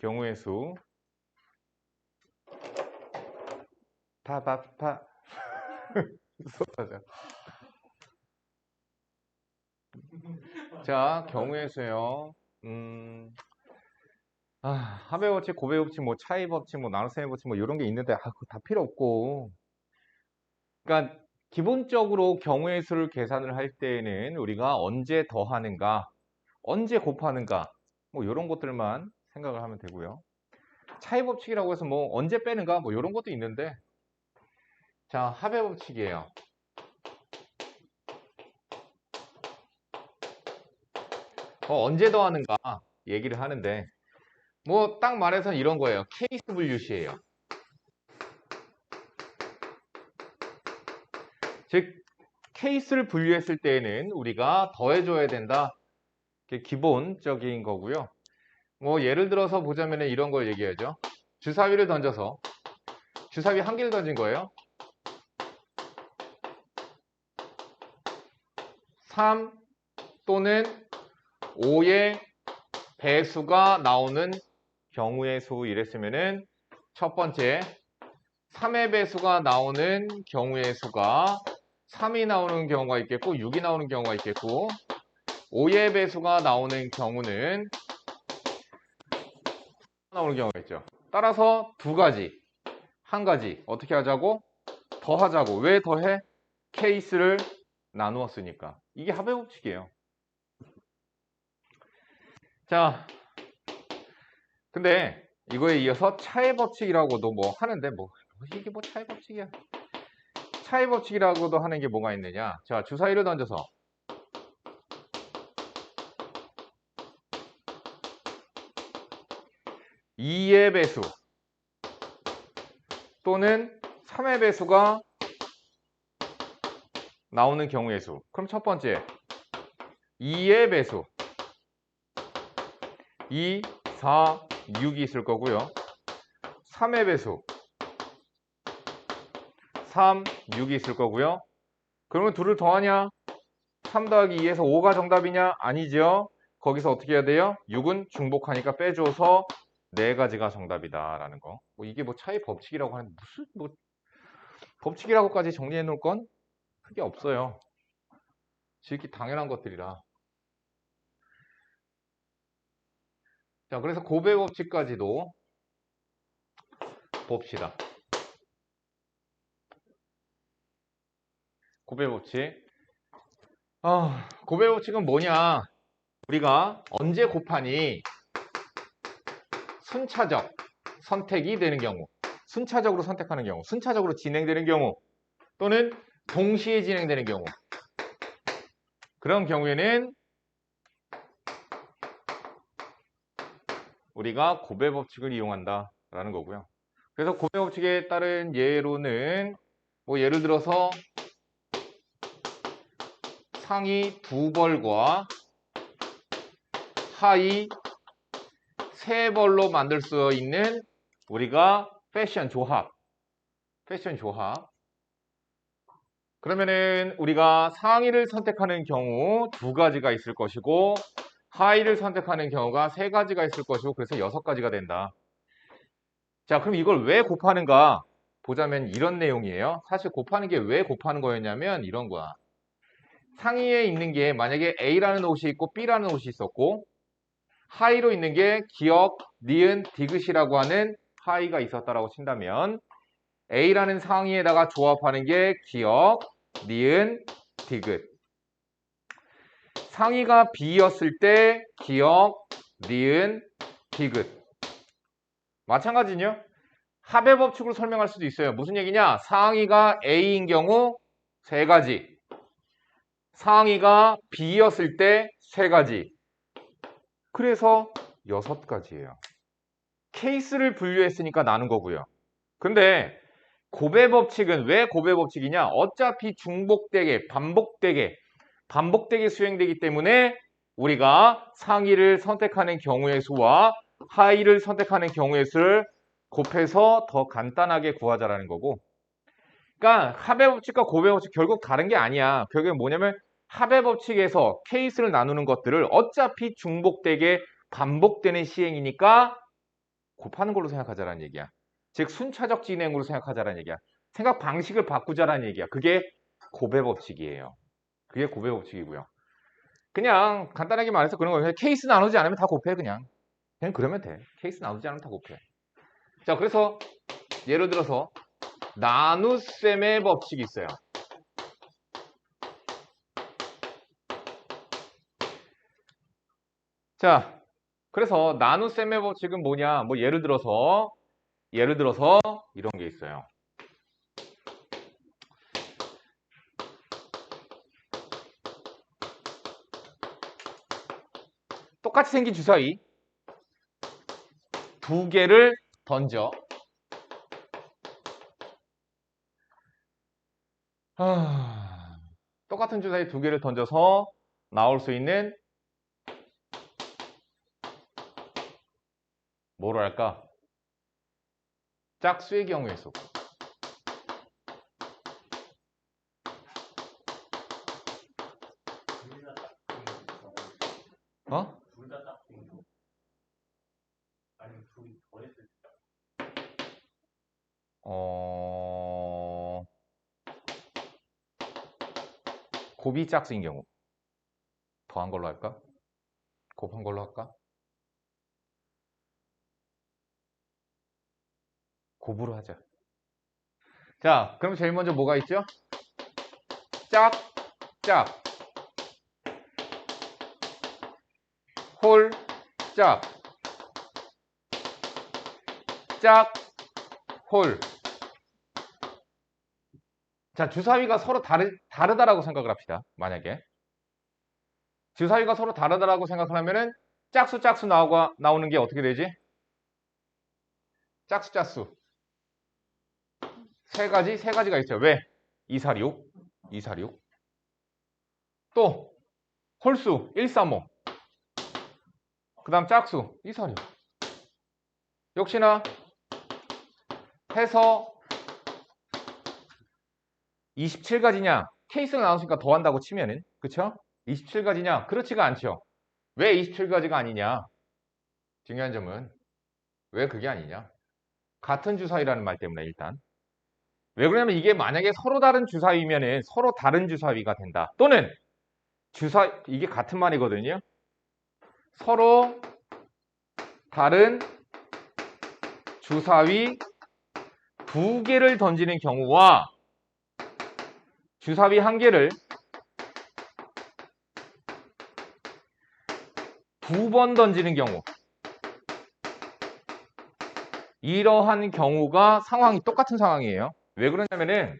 경우의 수 파파파 수업하자. 자, 경우의 수요. 합의 법칙, 고배 법칙, 뭐 차이 법칙, 뭐 나눗셈의 법칙, 뭐 이런 게 있는데 그거 다 필요 없고. 그러니까 기본적으로 경우의 수를 계산을 할 때에는 우리가 언제 더하는가, 언제 곱하는가, 뭐 이런 것들만 생각을 하면 되고요. 차이 법칙이라고 해서 뭐 언제 빼는가, 뭐 이런 것도 있는데. 자, 합의 법칙이에요. 언제 더하는가 얘기를 하는데, 뭐 딱 말해서 이런 거예요. 케이스 분류시예요. 즉 케이스를 분류했을 때에는 우리가 더해줘야 된다. 그게 기본적인 거고요. 뭐 예를 들어서 보자면 이런 걸 얘기하죠. 주사위를 던져서 주사위 한 개를 던진 거예요. 3 또는 5의 배수가 나오는 경우의 수 이랬으면은 첫 번째 3의 배수가 나오는 경우의 수가 3이 나오는 경우가 있겠고 6이 나오는 경우가 있겠고 5의 배수가 나오는 경우는 나오는 경우가 있죠. 따라서 두 가지, 한 가지 어떻게 하자고? 더하자고. 왜 더해? 케이스를 나누었으니까. 이게 합의 법칙이에요. 자, 근데 이거에 이어서 차의 법칙이라고도 뭐 하는데 뭐 이게 뭐 차의 법칙이야. 차의 법칙이라고도 하는 게 뭐가 있느냐. 자, 주사위를 던져서 2의 배수 또는 3의 배수가 나오는 경우의 수. 그럼 첫 번째 2의 배수 2, 4, 6이 있을 거고요. 3의 배수 3, 6이 있을 거고요. 그러면 둘을 더하냐? 3 더하기 2에서 5가 정답이냐? 아니죠. 거기서 어떻게 해야 돼요? 6은 중복하니까 빼줘서 4가지가 정답이다 라는 거. 뭐 이게 뭐 차이 법칙이라고 하는데 무슨 뭐 법칙이라고까지 정리해 놓을 건 크게 없어요. 지극히 당연한 것들이라. 자, 그래서 고배 법칙까지도 봅시다. 고배 법칙. 고배 법칙은 뭐냐? 우리가 언제 곱하니 순차적 선택이 되는 경우, 순차적으로 선택하는 경우, 순차적으로 진행되는 경우, 또는 동시에 진행되는 경우, 그런 경우에는 우리가 고배 법칙을 이용한다라는 거고요. 그래서 고배 법칙에 따른 예로는 뭐 예를 들어서 상위 2벌과 하위 3벌로 만들 수 있는 우리가 패션 조합. 그러면은 우리가 상위를 선택하는 경우 2가지가 있을 것이고 하위를 선택하는 경우가 3가지가 있을 것이고 그래서 6가지가 된다. 자, 그럼 이걸 왜 곱하는가 보자면 이런 내용이에요. 사실 곱하는 게 왜 곱하는 거였냐면 이런 거야. 상위에 있는 게 만약에 A라는 옷이 있고 B라는 옷이 있었고 하위로 있는 게 기역, 니은, 디귿이라고 하는 하위가 있었다라고 친다면 A라는 상위에다가 조합하는 게 기역, 니은, 디귿. 상위가 B였을 때 기역, 니은, 디귿. 마찬가지죠. 합의 법칙으로 설명할 수도 있어요. 무슨 얘기냐? 상위가 A인 경우 3가지. 상위가 B였을 때 3가지. 그래서 6가지예요. 케이스를 분류했으니까 나눈 거고요. 근데 고배 법칙은 왜 고배 법칙이냐? 어차피 중복되게, 반복되게 수행되기 때문에 우리가 상위를 선택하는 경우의 수와 하위를 선택하는 경우의 수를 곱해서 더 간단하게 구하자라는 거고. 그러니까 합의 법칙과 고배 법칙 결국 다른 게 아니야. 결국에 뭐냐면 합의 법칙에서 케이스를 나누는 것들을 어차피 중복되게 반복되는 시행이니까 곱하는 걸로 생각하자라는 얘기야. 즉 순차적 진행으로 생각하자라는 얘기야. 생각 방식을 바꾸자라는 얘기야. 그게 곱의 법칙이에요. 그게 곱의 법칙이고요. 그냥 간단하게 말해서 그런 거예요. 케이스 나누지 않으면 다 곱해 그냥 그러면 돼. 케이스 나누지 않으면 다 곱해. 자, 그래서 예를 들어서 나눗셈의 법칙이 있어요. 자, 그래서 나눗셈의 법칙은 뭐냐? 뭐 예를 들어서 이런 게 있어요. 똑같이 생긴 주사위 두 개를 던져. 똑같은 주사위 두 개를 던져서 나올 수 있는 뭐로 할까? 짝수의 경우의 수. 어? 곱이 짝수인 경우 더한 걸로 할까? 곱한 걸로 할까? 곱으로 하자. 자, 그럼 제일 먼저 뭐가 있죠? 짝, 홀, 짝, 홀. 자, 주사위가 서로 다르다라고 생각을 합시다. 만약에 주사위가 서로 다르다라고 생각을 하면은 짝수 나오는 게 어떻게 되지? 짝수 세 가지가 있어요. 왜? 246 또 홀수 135 그 다음 짝수 246 역시나 해서 27가지냐? 케이스가 나왔으니까 더한다고 치면은 그쵸? 27가지냐? 그렇지가 않죠. 왜 27가지가 아니냐? 중요한 점은 왜 그게 아니냐? 같은 주사위라는 말 때문에 일단 왜 그러냐면 이게 만약에 서로 다른 주사위면은 서로 다른 주사위가 된다. 또는 이게 같은 말이거든요. 서로 다른 주사위 두 개를 던지는 경우와 주사위 한 개를 두 번 던지는 경우 이러한 경우가 상황이 똑같은 상황이에요. 왜 그러냐면은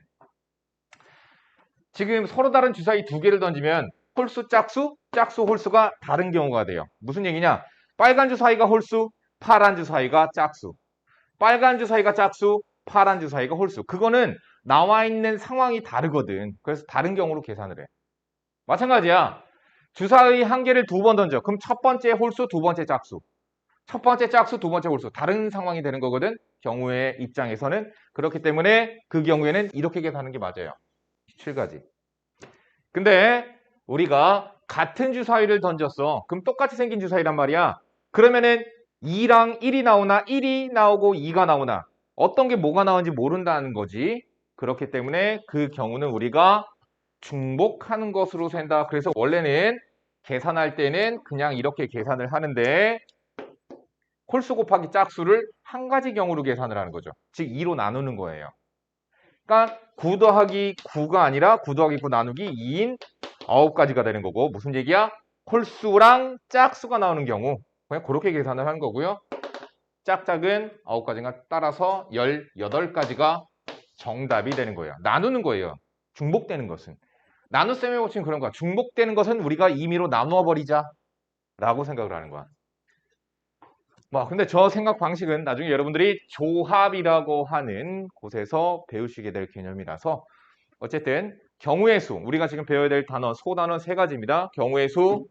지금 서로 다른 주사위 두 개를 던지면 홀수, 짝수 홀수가 다른 경우가 돼요. 무슨 얘기냐? 빨간 주사위가 홀수, 파란 주사위가 짝수. 빨간 주사위가 짝수, 파란 주사위가 홀수. 그거는 나와 있는 상황이 다르거든. 그래서 다른 경우로 계산을 해. 마찬가지야. 주사위 한 개를 두 번 던져. 그럼 첫 번째 홀수, 두 번째 짝수. 첫 번째 짝수, 두 번째 홀수. 다른 상황이 되는 거거든. 경우의 입장에서는. 그렇기 때문에 그 경우에는 이렇게 계산하는 게 맞아요. 7가지. 근데 우리가 같은 주사위를 던졌어. 그럼 똑같이 생긴 주사위란 말이야. 그러면은 2랑 1이 나오나 1이 나오고 2가 나오나 어떤 게 뭐가 나오는지 모른다는 거지. 그렇기 때문에 그 경우는 우리가 중복하는 것으로 센다. 그래서 원래는 계산할 때는 그냥 이렇게 계산을 하는데 홀수 곱하기 짝수를 한 가지 경우로 계산을 하는 거죠. 즉 2로 나누는 거예요. 그러니까 9 더하기 9가 아니라 9 더하기 9 나누기 2인 9가지가 되는 거고 무슨 얘기야? 홀수랑 짝수가 나오는 경우 그냥 그렇게 계산을 한 거고요. 짝짝은 9가지가 따라서 18가지가 정답이 되는 거예요. 나누는 거예요. 중복되는 것은. 나눗셈의 법칙은 그런 거야. 중복되는 것은 우리가 임의로 나누어 버리자 라고 생각을 하는 거야. 근데 저 생각 방식은 나중에 여러분들이 조합이라고 하는 곳에서 배우시게 될 개념이라서 어쨌든 경우의 수, 우리가 지금 배워야 될 단어, 소단어 3가지입니다. 경우의 수,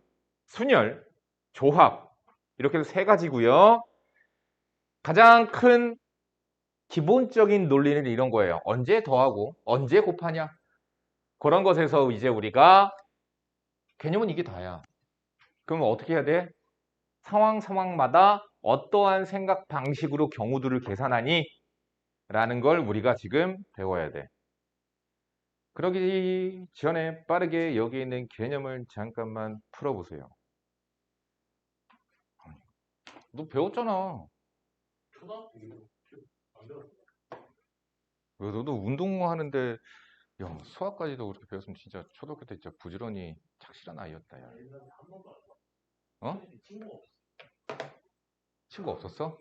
순열, 조합 이렇게 해서 3가지고요. 가장 큰 기본적인 논리는 이런 거예요. 언제 더하고 언제 곱하냐 그런 것에서 이제 우리가 개념은 이게 다야. 그러면 어떻게 해야 돼? 상황마다 어떠한 생각 방식으로 경우들을 계산하니? 라는 걸 우리가 지금 배워야 돼. 그러기 전에 빠르게 여기 있는 개념을 잠깐만 풀어보세요. 너 배웠잖아. 왜 너도 운동하는데 야, 수학까지도 그렇게 배웠으면 진짜 초등학교 때 진짜 부지런히 착실한 아이였다, 야. 어? 친구 없었어?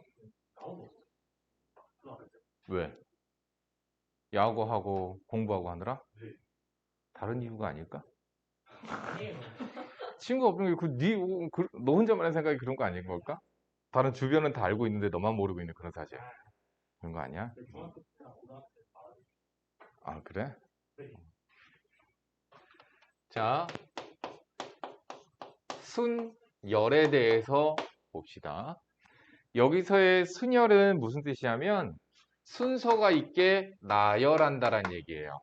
왜? 야구하고 공부하고 하느라? 다른 이유가 아닐까? 친구 없는 게 너 혼자만의 생각이 그런 거 아닌 걸까? 다른 주변은 다 알고 있는데 너만 모르고 있는 그런 사실. 그런 거 아니야? 아, 그래? 자, 순열에 대해서 봅시다. 여기서의 순열은 무슨 뜻이냐면 순서가 있게 나열한다라는 얘기예요.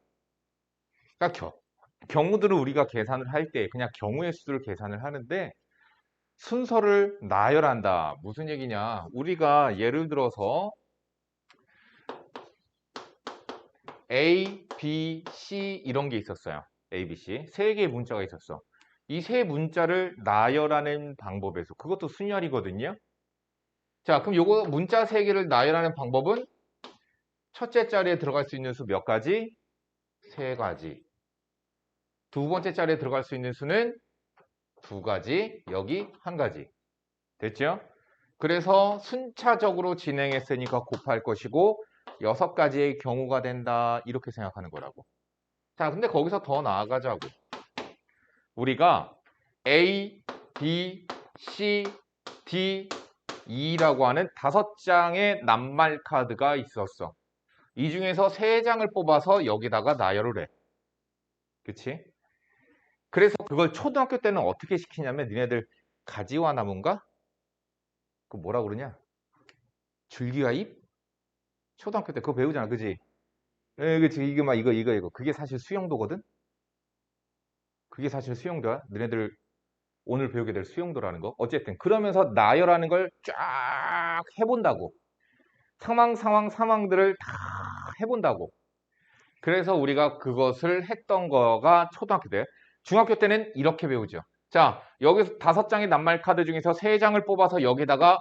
그러니까 경우들을 우리가 계산을 할 때 그냥 경우의 수를 계산을 하는데 순서를 나열한다. 무슨 얘기냐? 우리가 예를 들어서 A, B, C 이런 게 있었어요. A, B, C. 세 개의 문자가 있었어. 이 세 문자를 나열하는 방법에서 그것도 순열이거든요. 자, 그럼 요거 문자 세 개를 나열하는 방법은 첫째 자리에 들어갈 수 있는 수 몇 가지? 세 가지. 두 번째 자리에 들어갈 수 있는 수는 두 가지, 여기 한 가지. 됐죠? 그래서 순차적으로 진행했으니까 곱할 것이고 여섯 가지의 경우가 된다. 이렇게 생각하는 거라고. 자, 근데 거기서 더 나아가자고. 우리가 A, B, C, D, E라고 하는 5장의 낱말 카드가 있었어. 이 중에서 3장을 뽑아서 여기다가 나열을 해. 그치? 그래서 그걸 초등학교 때는 어떻게 시키냐면 니네들 가지와 나무인가? 그 뭐라 그러냐? 줄기와 잎? 초등학교 때 그거 배우잖아. 그지? 에, 그치. 이거 막 이거. 그게 사실 수영도거든? 그게 사실 수영도야. 너네들 오늘 배우게 될 수영도라는 거. 어쨌든 그러면서 나열하는 걸 쫙 해본다고. 상황들을 다 해본다고. 그래서 우리가 그것을 했던 거가 초등학교 때. 중학교 때는 이렇게 배우죠. 자, 여기서 5장의 낱말 카드 중에서 3장을 뽑아서 여기다가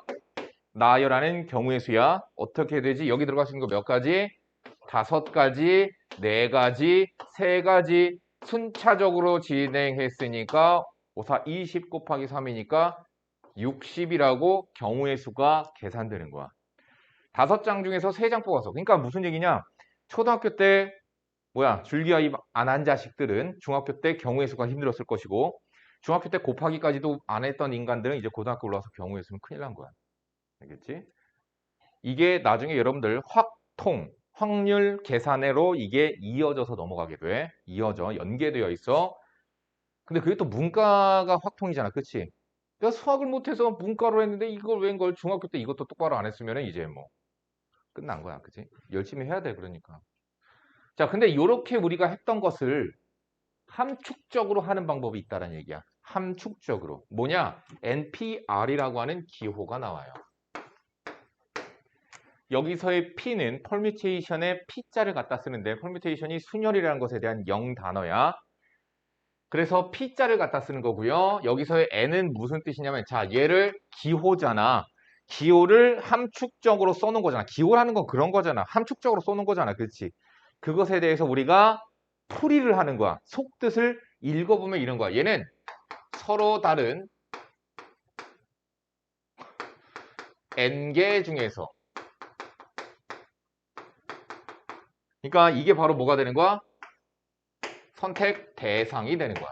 나열하는 경우의 수야. 어떻게 되지? 여기 들어갈 수 있는 거 몇 가지? 5가지, 4가지, 3가지 순차적으로 진행했으니까 5, 4, 20 곱하기 3이니까 60이라고 경우의 수가 계산되는 거야. 5장 중에서 3장 뽑아서. 그러니까 무슨 얘기냐? 초등학교 때 줄기와 잎 안 한 자식들은 중학교 때 경우의 수가 힘들었을 것이고 중학교 때 곱하기까지도 안 했던 인간들은 이제 고등학교 올라와서 경우의 수는 큰일 난 거야. 알겠지? 이게 나중에 여러분들 확률 계산으로 이게 이어져서 넘어가게 돼. 연계되어 있어. 근데 그게 또 문과가 확통이잖아. 그치? 내가 수학을 못해서 문과로 했는데 이걸 웬걸 중학교 때 이것도 똑바로 안 했으면 이제 뭐 끝난 거야. 그치? 열심히 해야 돼. 그러니까. 자, 근데 이렇게 우리가 했던 것을 함축적으로 하는 방법이 있다는 얘기야. 함축적으로. 뭐냐? NPR이라고 하는 기호가 나와요. 여기서의 P는 퍼뮤테이션의 P자를 갖다 쓰는데 퍼뮤테이션이 순열이라는 것에 대한 영단어야. 그래서 P자를 갖다 쓰는 거고요. 여기서의 N은 무슨 뜻이냐면 자, 얘를 기호잖아. 기호를 함축적으로 써놓은 거잖아. 기호라는 건 그런 거잖아. 함축적으로 써놓은 거잖아. 그렇지? 그것에 대해서 우리가 풀이를 하는 거야. 속뜻을 읽어보면 이런 거야. 얘는 서로 다른 N개 중에서 그러니까 이게 바로 뭐가 되는 거야? 선택 대상이 되는 거야.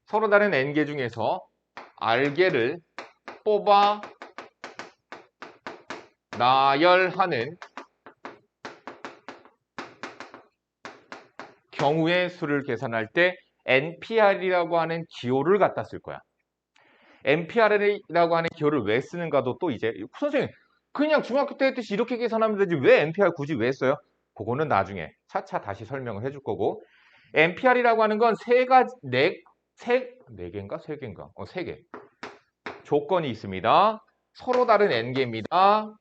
서로 다른 N개 중에서 R개를 뽑아 나열하는 경우의 수를 계산할 때 NPR이라고 하는 기호를 갖다 쓸 거야. NPR이라고 하는 기호를 왜 쓰는가도 또 이제 선생님 그냥 중학교 때 했듯이 이렇게 계산하면 되지 왜 NPR 굳이 왜 써요? 그거는 나중에 차차 다시 설명을 해줄 거고 NPR이라고 하는 건 세 개인가? 세 개. 조건이 있습니다. 서로 다른 n개입니다.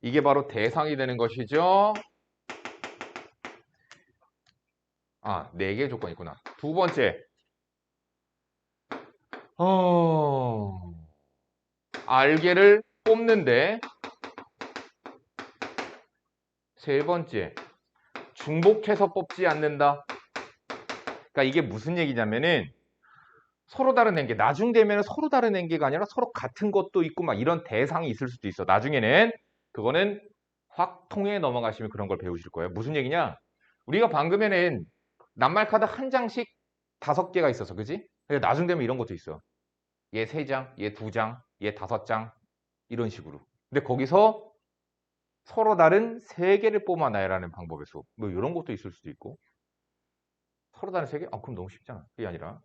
이게 바로 대상이 되는 것이죠. 아, 4개의 조건이 있구나. 두 번째. 알개를 뽑는데 세 번째. 중복해서 뽑지 않는다. 그러니까 이게 무슨 얘기냐면은 서로 다른 n개, 나중 되면 서로 다른 n개가 아니라 서로 같은 것도 있고 막 이런 대상이 있을 수도 있어. 나중에는 그거는 확통에 넘어가시면 그런 걸 배우실 거예요. 무슨 얘기냐? 우리가 방금에는 낱말 카드 한 장씩 5개가 있어서, 그지? 나중 되면 이런 것도 있어. 얘 3장, 얘 2장, 얘 5장 이런 식으로. 근데 거기서 서로 다른 3개를 뽑아놔야라는 방법의 수업. 뭐 이런 것도 있을 수도 있고. 서로 다른 3개? 아, 그럼 너무 쉽잖아. 그게 아니라.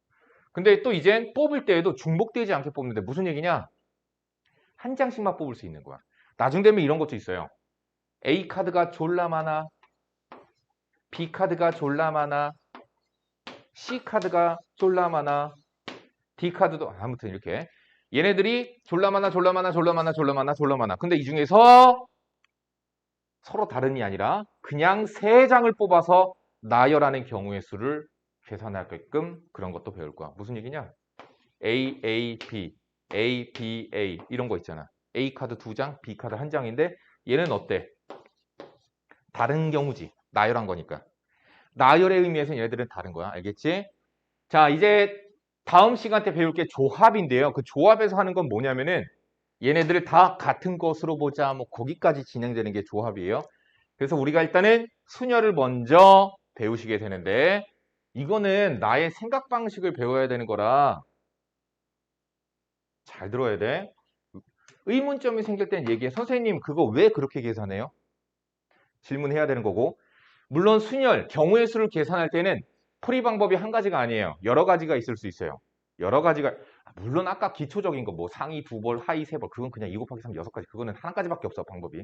근데 또 이젠 뽑을 때에도 중복되지 않게 뽑는데 무슨 얘기냐? 한 장씩만 뽑을 수 있는 거야. 나중 되면 이런 것도 있어요. A 카드가 졸라 많아. B 카드가 졸라 많아. C 카드가 졸라 많아. D 카드도 아무튼 이렇게 얘네들이 졸라 많아 졸라 많아 졸라 많아 졸라 많아 졸라 많아. 근데 이 중에서 서로 다른이 아니라 그냥 3장을 뽑아서 나열하는 경우의 수를 계산하게끔 그런 것도 배울 거야. 무슨 얘기냐? A, A, B, A, B, A 이런 거 있잖아. A 카드 2장, B 카드 1장인데 얘는 어때? 다른 경우지. 나열한 거니까. 나열의 의미에서는 얘네들은 다른 거야. 알겠지? 자, 이제 다음 시간 때 배울 게 조합인데요. 그 조합에서 하는 건 뭐냐면은 얘네들을 다 같은 것으로 보자. 뭐 거기까지 진행되는 게 조합이에요. 그래서 우리가 일단은 순열을 먼저 배우시게 되는데 이거는 나의 생각 방식을 배워야 되는 거라 잘 들어야 돼. 의문점이 생길 땐 얘기해. 선생님 그거 왜 그렇게 계산해요? 질문해야 되는 거고. 물론 순열, 경우의 수를 계산할 때는 풀이 방법이 한 가지가 아니에요. 여러 가지가 있을 수 있어요. 여러 가지가 물론 아까 기초적인 거 뭐 상위 2벌, 하위 3벌 그건 그냥 2 곱하기 3 6가지 그거는 한 가지밖에 없어 방법이.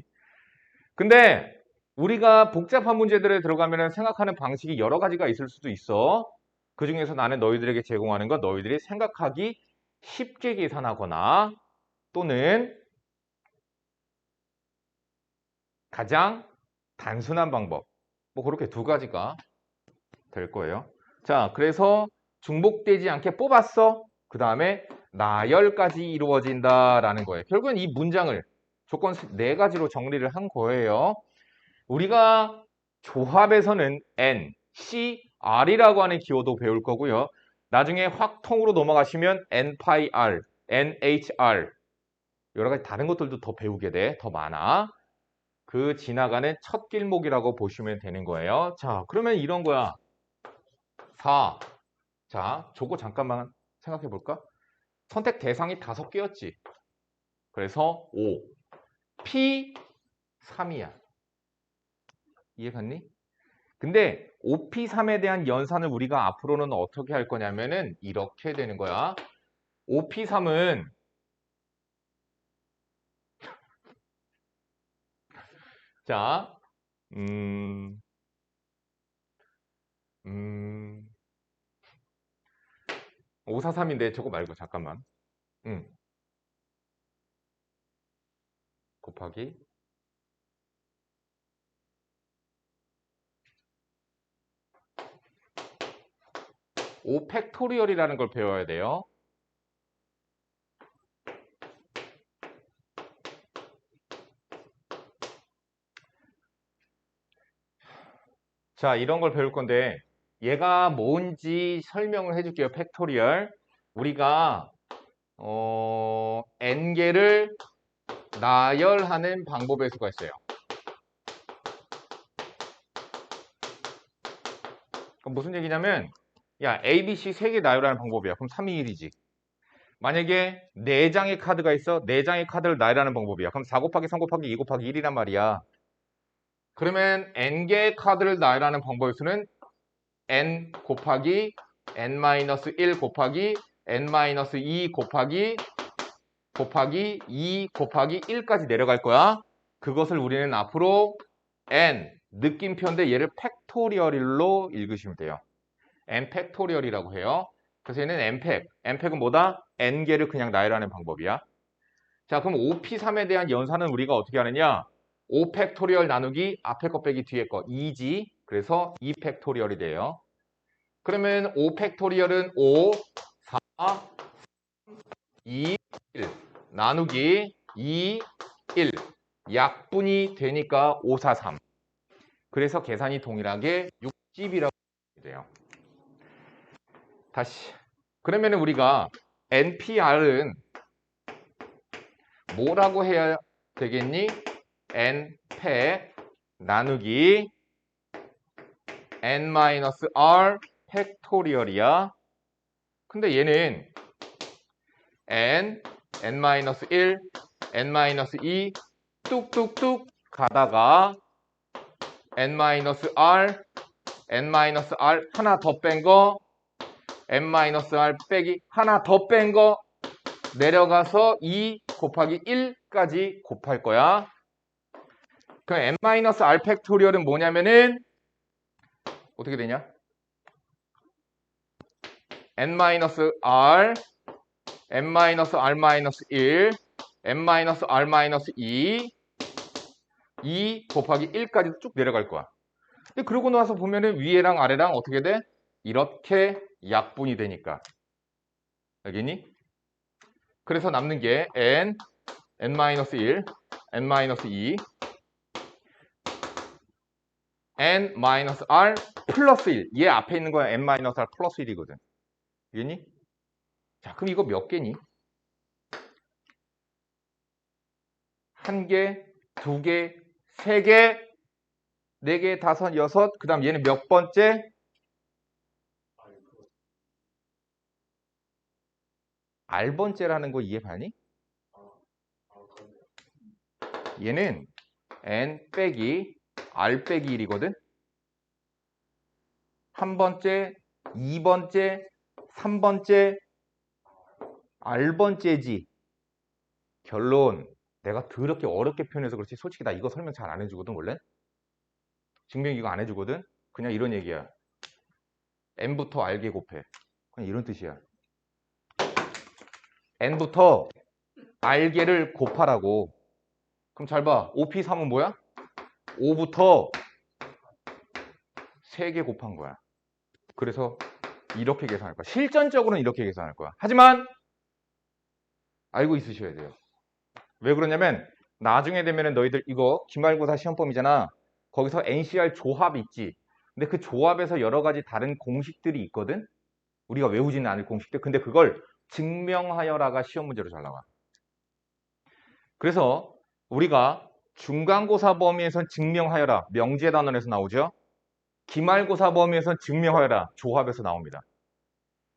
근데 우리가 복잡한 문제들에 들어가면 생각하는 방식이 여러 가지가 있을 수도 있어. 그 중에서 나는 너희들에게 제공하는 건 너희들이 생각하기 쉽게 계산하거나 또는 가장 단순한 방법. 뭐 그렇게 2가지가 될 거예요. 자, 그래서 중복되지 않게 뽑았어. 그 다음에 나열까지 이루어진다라는 거예요. 결국은 이 문장을 조건 4가지로 정리를 한 거예요. 우리가 조합에서는 N, C, R이라고 하는 기호도 배울 거고요. 나중에 확통으로 넘어가시면 N, 파이 R, N, H, R 여러 가지 다른 것들도 더 배우게 돼. 더 많아. 그 지나가는 첫 길목이라고 보시면 되는 거예요. 자, 그러면 이런 거야. 4. 자, 저거 잠깐만 생각해 볼까? 선택 대상이 5개였지. 그래서 5. P 3이야. 이해 갔니? 근데 5P3에 대한 연산을 우리가 앞으로는 어떻게 할 거냐면은 이렇게 되는 거야. 5P3은 자, 543인데 저거 말고 잠깐만. 곱하기 5 팩토리얼이라는 걸 배워야 돼요. 자, 이런 걸 배울 건데 얘가 뭔지 설명을 해줄게요. 팩토리얼. 우리가 n개를 나열하는 방법의 수가 있어요. 그럼 무슨 얘기냐면 야, A, B, C 3개 나열하는 방법이야. 그럼 3, 2, 1이지. 만약에 4장의 카드가 있어. 4장의 카드를 나열하는 방법이야. 그럼 4 곱하기 3 곱하기 2 곱하기 1이란 말이야. 그러면 n개의 카드를 나열하는 방법의 수는 n 곱하기 n-1 곱하기 n-2 곱하기 2 곱하기 1까지 내려갈 거야. 그것을 우리는 앞으로 n 느낌표인데 얘를 팩토리얼로 읽으시면 돼요. n 팩토리얼이라고 해요. 그래서 얘는 n팩. n팩은 뭐다? n개를 그냥 나열하는 방법이야. 자, 그럼 5p3에 대한 연산은 우리가 어떻게 하느냐? 5팩토리얼 나누기 앞에 거 빼기 뒤에 거 2지. 그래서 2팩토리얼이 돼요. 그러면 5팩토리얼은 5, 4, 2, 1 나누기 2, 1 약분이 되니까 5, 4, 3. 그래서 계산이 동일하게 6집이라고 돼요. 다시. 그러면 우리가 NPR은 뭐라고 해야 되겠니? n팩 나누기 n-r 팩토리얼이야. 근데 얘는 n-1, n-2 뚝뚝뚝 가다가 n-r, n-r 하나 더 뺀 거 n-r 빼기 하나 더 뺀 거 내려가서 2 곱하기 1까지 곱할 거야. 그럼 n-r 팩토리얼은 뭐냐면은 어떻게 되냐? n-r, n-r-1, n-r-2, 2 곱하기 1까지 쭉 내려갈 거야. 근데 그러고 나서 보면은 위에랑 아래랑 어떻게 돼? 이렇게 약분이 되니까. 알겠니? 그래서 남는 게 n, n-1, n-2, n-r 플러스 1. 얘 앞에 있는 거야 n-r 플러스 1이거든. 알겠니? 자, 그럼 이거 몇 개니? 한 개, 두 개, 세 개, 네 개, 다섯, 여섯. 그 다음 얘는 몇 번째? R번째라는 거 이해가니? 얘는 N 빼기 R 빼기 1이거든? 한 번째, 2번째, 3번째, R번째지. 결론. 내가 더럽게 어렵게 표현해서 그렇지. 솔직히 나 이거 설명 잘 안 해주거든, 원래. 증명 이거 안 해주거든? 그냥 이런 얘기야. N부터 R개 곱해. 그냥 이런 뜻이야. N부터 R개를 곱하라고. 그럼 잘 봐. OP3은 뭐야? 5부터 3개 곱한 거야. 그래서 이렇게 계산할 거야. 실전적으로는 이렇게 계산할 거야. 하지만 알고 있으셔야 돼요. 왜 그러냐면 나중에 되면은 너희들 이거 기말고사 시험범위잖아. 거기서 NCR 조합 있지. 근데 그 조합에서 여러 가지 다른 공식들이 있거든. 우리가 외우지는 않을 공식들. 근데 그걸 증명하여라가 시험 문제로 잘 나와. 그래서 우리가 중간고사 범위에선 증명하여라 명제 단원에서 나오죠. 기말고사 범위에선 증명하여라 조합에서 나옵니다.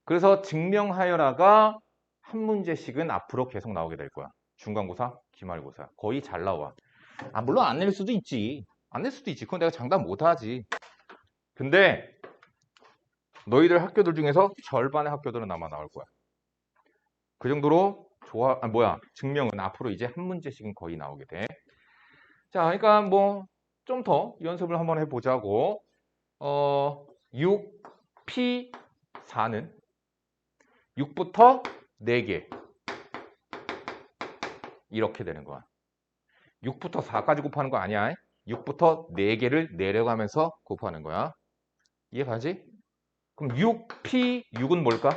그래서 증명하여라가 한 문제씩은 앞으로 계속 나오게 될 거야. 중간고사, 기말고사. 거의 잘 나와. 아, 물론 안 낼 수도 있지. 안 낼 수도 있지. 그건 내가 장담 못 하지. 근데 너희들 학교들 중에서 절반의 학교들은 아마 나올 거야. 그 정도로 증명은 앞으로 이제 한 문제씩은 거의 나오게 돼. 자, 그러니까 뭐 좀 더 연습을 한번 해보자고. 6P4는 6부터 4개 이렇게 되는 거야. 6부터 4까지 곱하는 거 아니야. 6부터 4개를 내려가면서 곱하는 거야. 이해가지? 그럼 6P6은 뭘까?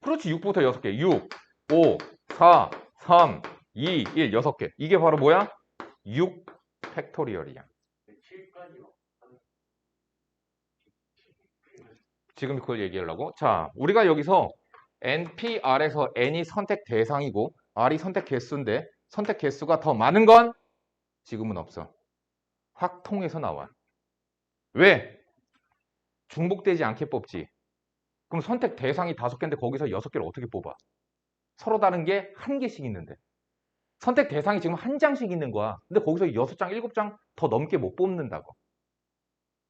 그렇지. 6부터 6개. 6, 5, 4, 3, 2, 1, 6개. 이게 바로 뭐야? 6 팩토리얼이야. 지금 그걸 얘기하려고. 자, 우리가 여기서 NPR에서 N이 선택 대상이고 R이 선택 개수인데 선택 개수가 더 많은 건 지금은 없어. 확통해서 나와. 왜? 중복되지 않게 뽑지. 그럼 선택 대상이 5개인데 거기서 6개를 어떻게 뽑아? 서로 다른 게 한 개씩 있는데. 선택 대상이 지금 한 장씩 있는 거야. 근데 거기서 6장, 7장 더 넘게 못 뽑는다고.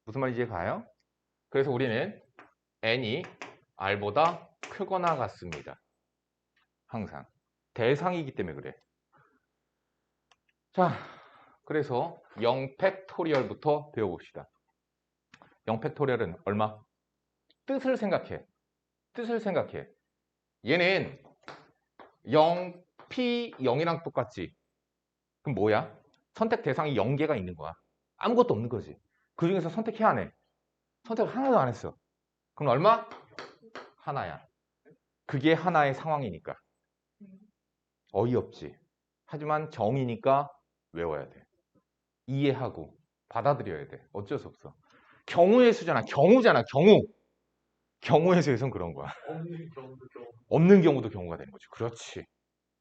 무슨 말인지 가요? 그래서 우리는 N이 R보다 크거나 같습니다. 항상. 대상이기 때문에 그래. 자, 그래서 0팩토리얼부터 배워봅시다. 0팩토리얼은 얼마? 뜻을 생각해. 뜻을 생각해. 얘는 0, P 0이랑 똑같지. 그럼 뭐야? 선택 대상이 0개가 있는 거야. 아무것도 없는 거지. 그 중에서 선택해야 하네. 선택을 하나도 안 했어. 그럼 얼마? 하나야. 그게 하나의 상황이니까. 어이없지. 하지만 정이니까 외워야 돼. 이해하고 받아들여야 돼. 어쩔 수 없어. 경우의 수잖아. 경우잖아. 경우. 경우의 수에선 그런 거야. 없는 경우도 경우가 되는 거지. 그렇지.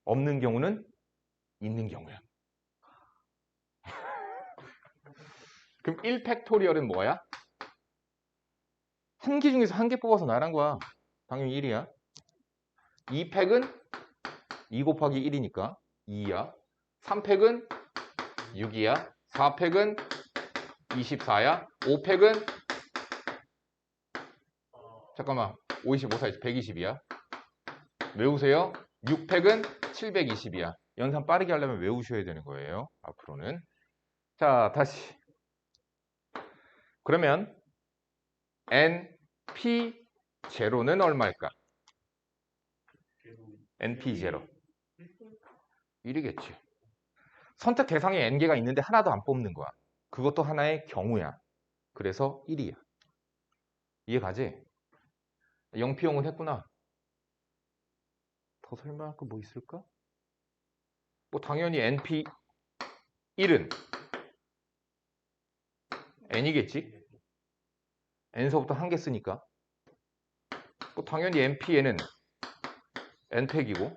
없는 경우는 있는 경우야. 그럼 1팩토리얼은 뭐야? 한 개 중에서 한 개 뽑아서 나란 거야. 당연히 1이야. 2팩은 2 곱하기 1이니까 2야. 3팩은 6이야. 4팩은 24야. 5팩은 잠깐만 55 사이즈 120이야. 외우세요. 6팩은 720이야. 연산 빠르게 하려면 외우셔야 되는 거예요. 앞으로는. 자, 다시. 그러면 NP0는 얼마일까? NP0. 1이겠지. 선택 대상에 N개가 있는데 하나도 안 뽑는 거야. 그것도 하나의 경우야. 그래서 1이야. 이해가지? 0P형은 했구나. 더 설명할 거 뭐 있을까? 뭐 당연히 NP1은 N이겠지? N서부터 한 개 쓰니까. 뭐 당연히 NPN은 N팩이고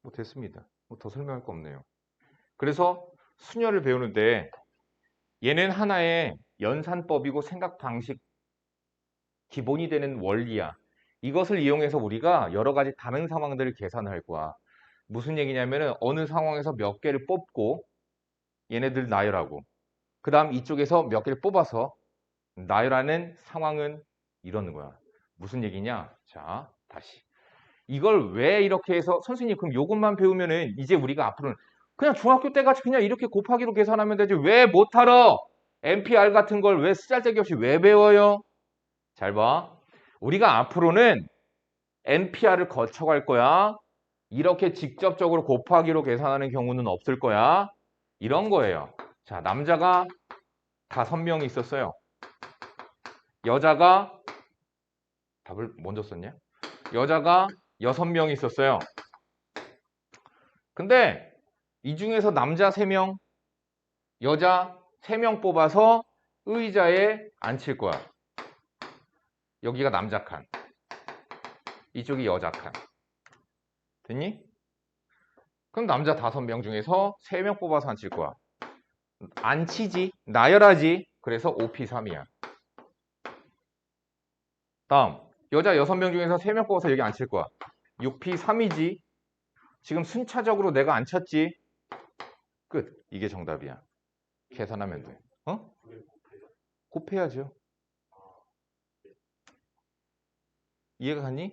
뭐 됐습니다. 뭐 더 설명할 거 없네요. 그래서 수녀를 배우는데 얘는 하나의 연산법이고 생각 방식 기본이 되는 원리야. 이것을 이용해서 우리가 여러 가지 다른 상황들을 계산할 거야. 무슨 얘기냐면은 어느 상황에서 몇 개를 뽑고 얘네들 나열하고 그 다음 이쪽에서 몇 개를 뽑아서 나열하는 상황은 이러는 거야. 무슨 얘기냐? 자, 다시. 이걸 왜 이렇게 해서 선생님 그럼 이것만 배우면은 이제 우리가 앞으로는 그냥 중학교 때같이 그냥 이렇게 곱하기로 계산하면 되지 왜 못하러? NPR 같은 걸 왜 쓰잘데기 없이 왜 배워요? 잘 봐. 우리가 앞으로는 NPR을 거쳐갈 거야. 이렇게 직접적으로 곱하기로 계산하는 경우는 없을 거야. 이런 거예요. 자, 남자가 5명이 있었어요. 여자가 답을 먼저 썼냐? 여자가 6명이 있었어요. 근데 이 중에서 남자 3명, 여자 3명 뽑아서 의자에 앉힐 거야. 여기가 남자 칸, 이쪽이 여자 칸. 됐니? 그럼 남자 5명 중에서 3명 뽑아서 앉힐 거야. 앉히지, 나열하지. 그래서 5P3이야. 다음, 여자 6명 중에서 3명 뽑아서 여기 앉힐 거야. 6P3이지. 지금 순차적으로 내가 앉혔지. 끝. 이게 정답이야. 계산하면 돼. 어? 곱해야죠. 이해가 갔니?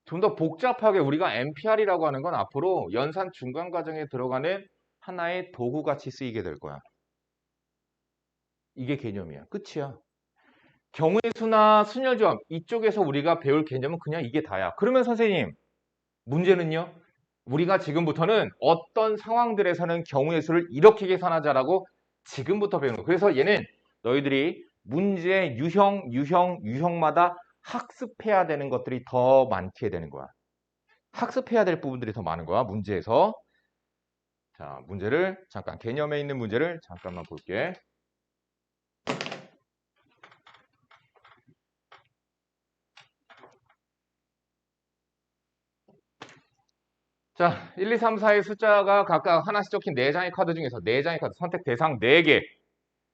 좀 더 복잡하게 우리가 NPR이라고 하는 건 앞으로 연산 중간 과정에 들어가는 하나의 도구같이 쓰이게 될 거야. 이게 개념이야. 끝이야. 경우의 수나 순열점 이쪽에서 우리가 배울 개념은 그냥 이게 다야. 그러면 선생님 문제는요? 우리가 지금부터는 어떤 상황들에서는 경우의 수를 이렇게 계산하자라고 지금부터 배우는 거야. 그래서 얘는 너희들이 문제 유형마다 학습해야 되는 것들이 더 많게 되는 거야. 학습해야 될 부분들이 더 많은 거야. 문제에서. 자, 문제를 잠깐 개념에 있는 문제를 잠깐만 볼게. 자, 1, 2, 3, 4의 숫자가 각각 하나씩 적힌 4장의 카드 중에서 4장의 카드 선택 대상 4개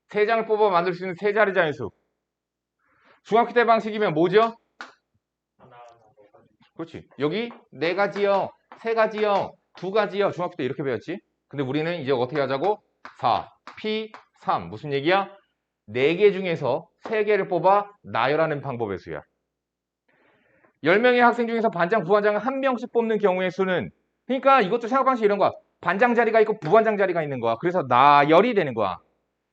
3장을 뽑아 만들 수 있는 3자리 자연수. 중학교 때 방식이면 뭐죠? 그렇지. 여기 4가지요, 3가지요, 2가지요. 중학교 때 이렇게 배웠지. 근데 우리는 이제 어떻게 하자고? 4, P, 3. 무슨 얘기야? 4개 중에서 3개를 뽑아 나열하는 방법의 수야. 10명의 학생 중에서 반장, 부반장을 1명씩 뽑는 경우의 수는 그러니까 이것도 생각 방식 이런 거야. 반장 자리가 있고 부반장 자리가 있는 거야. 그래서 나열이 되는 거야.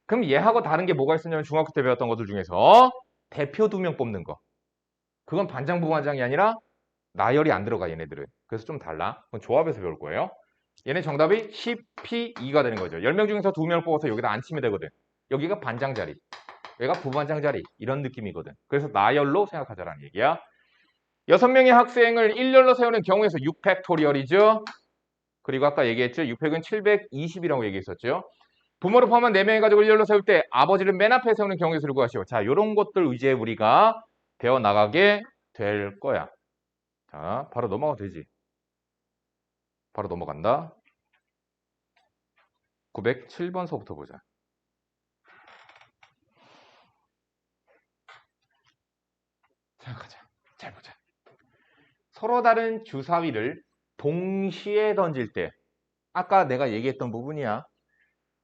그럼 얘하고 다른 게 뭐가 있었냐면 중학교 때 배웠던 것들 중에서 대표 2명 뽑는 거. 그건 반장, 부반장이 아니라 나열이 안 들어가, 얘네들은. 그래서 좀 달라. 그건 조합에서 배울 거예요. 얘네 정답이 10P2가 되는 거죠. 10명 중에서 2명을 뽑아서 여기다 앉히면 되거든. 여기가 반장 자리, 여기가 부반장 자리, 이런 느낌이거든. 그래서 나열로 생각하자라는 얘기야. 6명의 학생을 일렬로 세우는 경우에서 6팩토리얼이죠. 그리고 아까 얘기했죠. 6팩은 720이라고 얘기했었죠. 부모를 포함한 4명의 가족을 일렬로 세울 때 아버지를 맨 앞에 세우는 경우의 수를 구하시오. 자, 이런 것들 이제 우리가 배워나가게 될 거야. 자, 바로 넘어가도 되지. 바로 넘어간다. 907번서부터 보자. 자, 가자. 잘 보자. 서로 다른 주사위를 동시에 던질 때, 아까 내가 얘기했던 부분이야.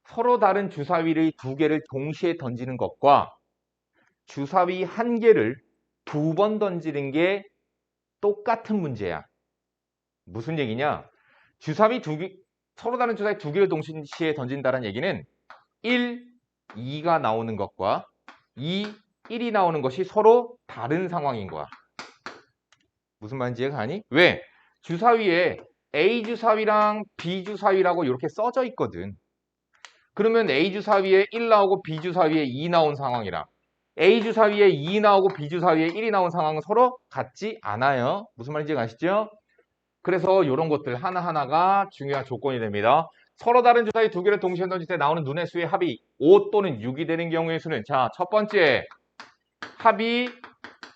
서로 다른 주사위를 2개를 동시에 던지는 것과 주사위 1개를 2번 던지는 게 똑같은 문제야. 무슨 얘기냐? 주사위 2개, 서로 다른 주사위 2개를 동시에 던진다는 얘기는 1, 2가 나오는 것과 2, 1이 나오는 것이 서로 다른 상황인 거야. 무슨 말인지 이해가 가니? 왜? 주사위에 A 주사위랑 B 주사위라고 이렇게 써져 있거든. 그러면 A 주사위에 1 나오고 B 주사위에 2 나온 상황이랑 A 주사위에 2 나오고 B 주사위에 1이 나온 상황은 서로 같지 않아요. 무슨 말인지 아시죠? 그래서 이런 것들 하나하나가 중요한 조건이 됩니다. 서로 다른 주사위 2개를 동시에 던질 때 나오는 눈의 수의 합이 5 또는 6이 되는 경우의 수는, 자, 첫 번째 합이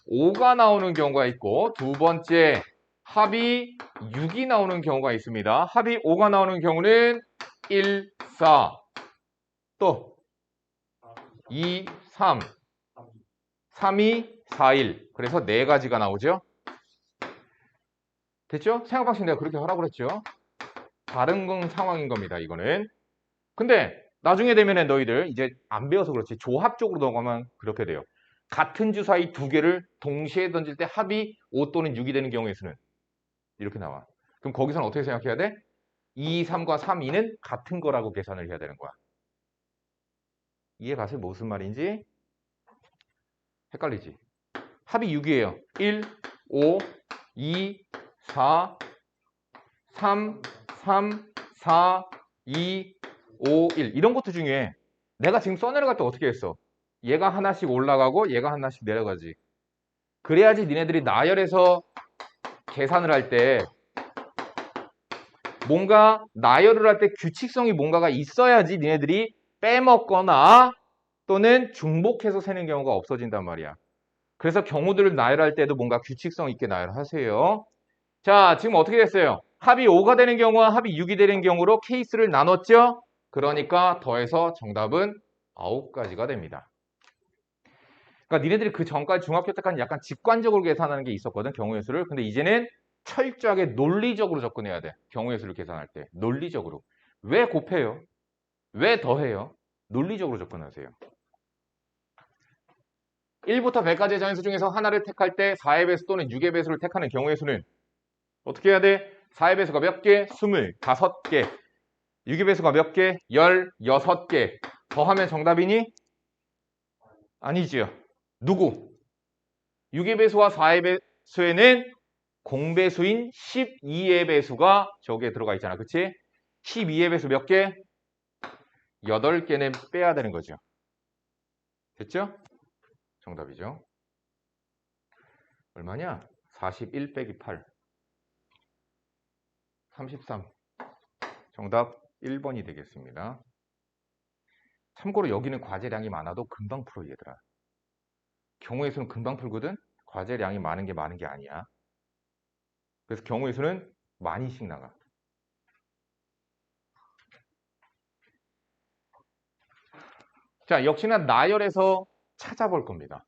5가 나오는 경우가 있고, 두 번째 합이 6이 나오는 경우가 있습니다. 합이 5가 나오는 경우는 1, 4, 또 2, 3, 3, 2, 4, 1. 그래서 4가지가 나오죠. 됐죠? 생각 방식 내가 그렇게 하라고 그랬죠. 다른 상황인 겁니다, 이거는. 근데 나중에 되면은 너희들 이제 안 배워서 그렇지 조합적으로 넘어가면 그렇게 돼요. 같은 주사위 2개를 동시에 던질 때 합이 5 또는 6이 되는 경우의 수는 이렇게 나와. 그럼 거기서는 어떻게 생각해야 돼? 2, 3과 3, 2는 같은 거라고 계산을 해야 되는 거야. 이해 가세요? 무슨 말인지? 헷갈리지? 합이 6이에요. 1, 5, 2, 4, 3, 3, 4, 2, 5, 1. 이런 것도 중요해. 내가 지금 써내려갈 때 어떻게 했어? 얘가 하나씩 올라가고 얘가 하나씩 내려가지. 그래야지 니네들이 나열해서 계산을 할 때 뭔가 나열을 할 때 규칙성이 뭔가가 있어야지 니네들이 빼먹거나 또는 중복해서 세는 경우가 없어진단 말이야. 그래서 경우들을 나열할 때도 뭔가 규칙성 있게 나열하세요. 자, 지금 어떻게 됐어요? 합이 5가 되는 경우와 합이 6이 되는 경우로 케이스를 나눴죠? 그러니까 더해서 정답은 9가지가 됩니다. 그러니까 니네들이 그 전까지 중학교 때까지 약간 직관적으로 계산하는 게 있었거든, 경우의 수를. 근데 이제는 철저하게 논리적으로 접근해야 돼. 경우의 수를 계산할 때. 논리적으로. 왜 곱해요? 왜 더해요? 논리적으로 접근하세요. 1부터 100까지의 자연수 중에서 하나를 택할 때 4의 배수 또는 6의 배수를 택하는 경우의 수는 어떻게 해야 돼? 4의 배수가 몇 개? 25개. 6의 배수가 몇 개? 16개. 더하면 정답이니? 아니지요. 누구? 6의 배수와 4의 배수에는 공배수인 12의 배수가 저기에 들어가 있잖아. 그치? 12의 배수 몇 개? 8개는 빼야 되는 거죠. 됐죠? 정답이죠. 얼마냐? 41 빼기 8. 33. 정답 1번이 되겠습니다. 참고로 여기는 과제량이 많아도 금방 풀어, 얘들아. 경우의 수는 금방 풀거든? 과제량이 많은 게 아니야. 그래서 경우의 수는 많이씩 나가. 자, 역시나 나열해서 찾아볼 겁니다.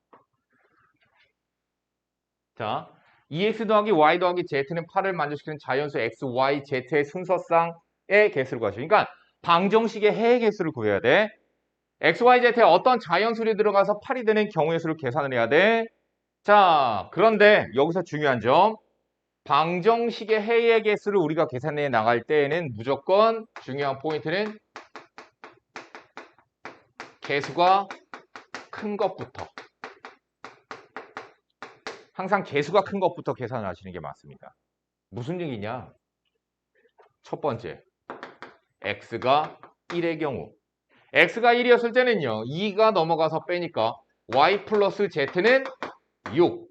자, EX 더하기 Y 더하기 Z는 8을 만족시키는 자연수 X, Y, Z의 순서쌍의 개수를 구하시오. 그러니까 방정식의 해의 개수를 구해야 돼. X, Y, Z에 어떤 자연수를 들어가서 8이 되는 경우의 수를 계산을 해야 돼. 자, 그런데 여기서 중요한 점. 방정식의 해의 개수를 우리가 계산해 나갈 때에는 무조건 중요한 포인트는 개수가 큰 것부터. 항상 개수가 큰 것부터 계산을 하시는 게 맞습니다. 무슨 얘기냐? 첫 번째, x가 1의 경우. x가 1이었을 때는요. 2가 넘어가서 빼니까 y 플러스 z는 6.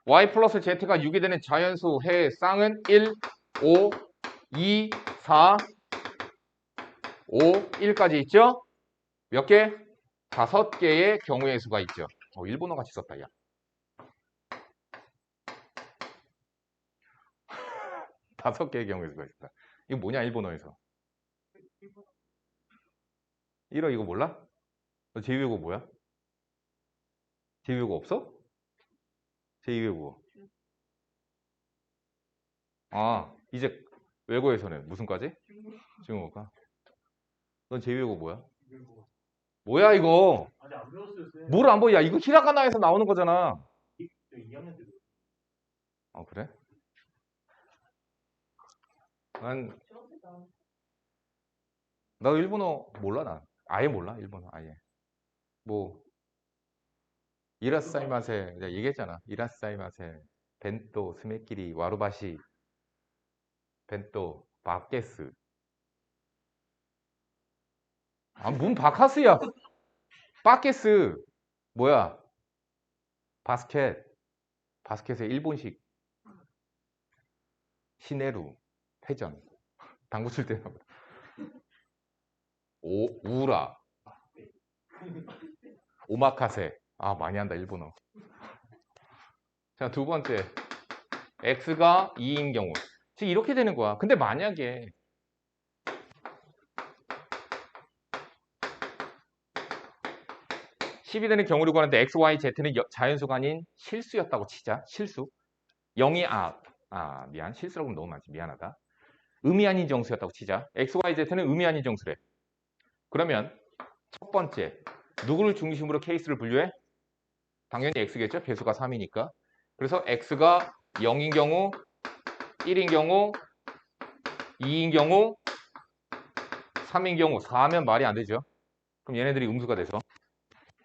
y 플러스 z가 6이 되는 자연수 해 쌍은 1, 5, 2, 4, 5, 1까지 있죠? 몇 개? 5개의 경우의 수가 있죠. 일본어 같이 썼다, 야. 5개의 경우의 수가 있다. 이거 뭐냐, 일본어에서? 1어 이거 몰라? 너 제2외국어 뭐야? 제2외국어 없어? 제2외국어. 아, 이제 외국에서는 무슨 과지? 중국어과. 넌 제2외국어 뭐야? 뭐야, 이거? 아직 안 배웠어요, 쌤. 뭘 안 보여? 야, 이거 히라가나에서 나오는 거잖아. 저 2학년 때. 그래? 난, 나 일본어 몰라, 난. 아예 몰라, 일본어, 아예. 뭐, 이라사이마세, 내가 얘기했잖아. 이라사이마세, 벤또, 스메끼리, 와루바시, 벤또, 바게스. 뭔 바카스야? 바게스. 뭐야? 바스켓. 바스켓의 일본식. 시네루. 회전. 당구 칠 때. 우라. 오마카세. 많이 한다, 일본어. 자, 두 번째. x가 2인 경우. 지금 이렇게 되는 거야. 근데 만약에 10이 되는 경우를 구하는데 x, y, z는 자연수가 아닌 실수였다고 치자. 실수. 0이 미안. 실수라고 하면 너무 많지. 미안하다. 의미 아닌 정수였다고 치자. x, y, z는 의미 아닌 정수래. 그러면 첫 번째. 누구를 중심으로 케이스를 분류해? 당연히 x겠죠? 배수가 3이니까. 그래서 x가 0인 경우, 1인 경우, 2인 경우, 3인 경우, 4하면 말이 안 되죠. 그럼 얘네들이 음수가 돼서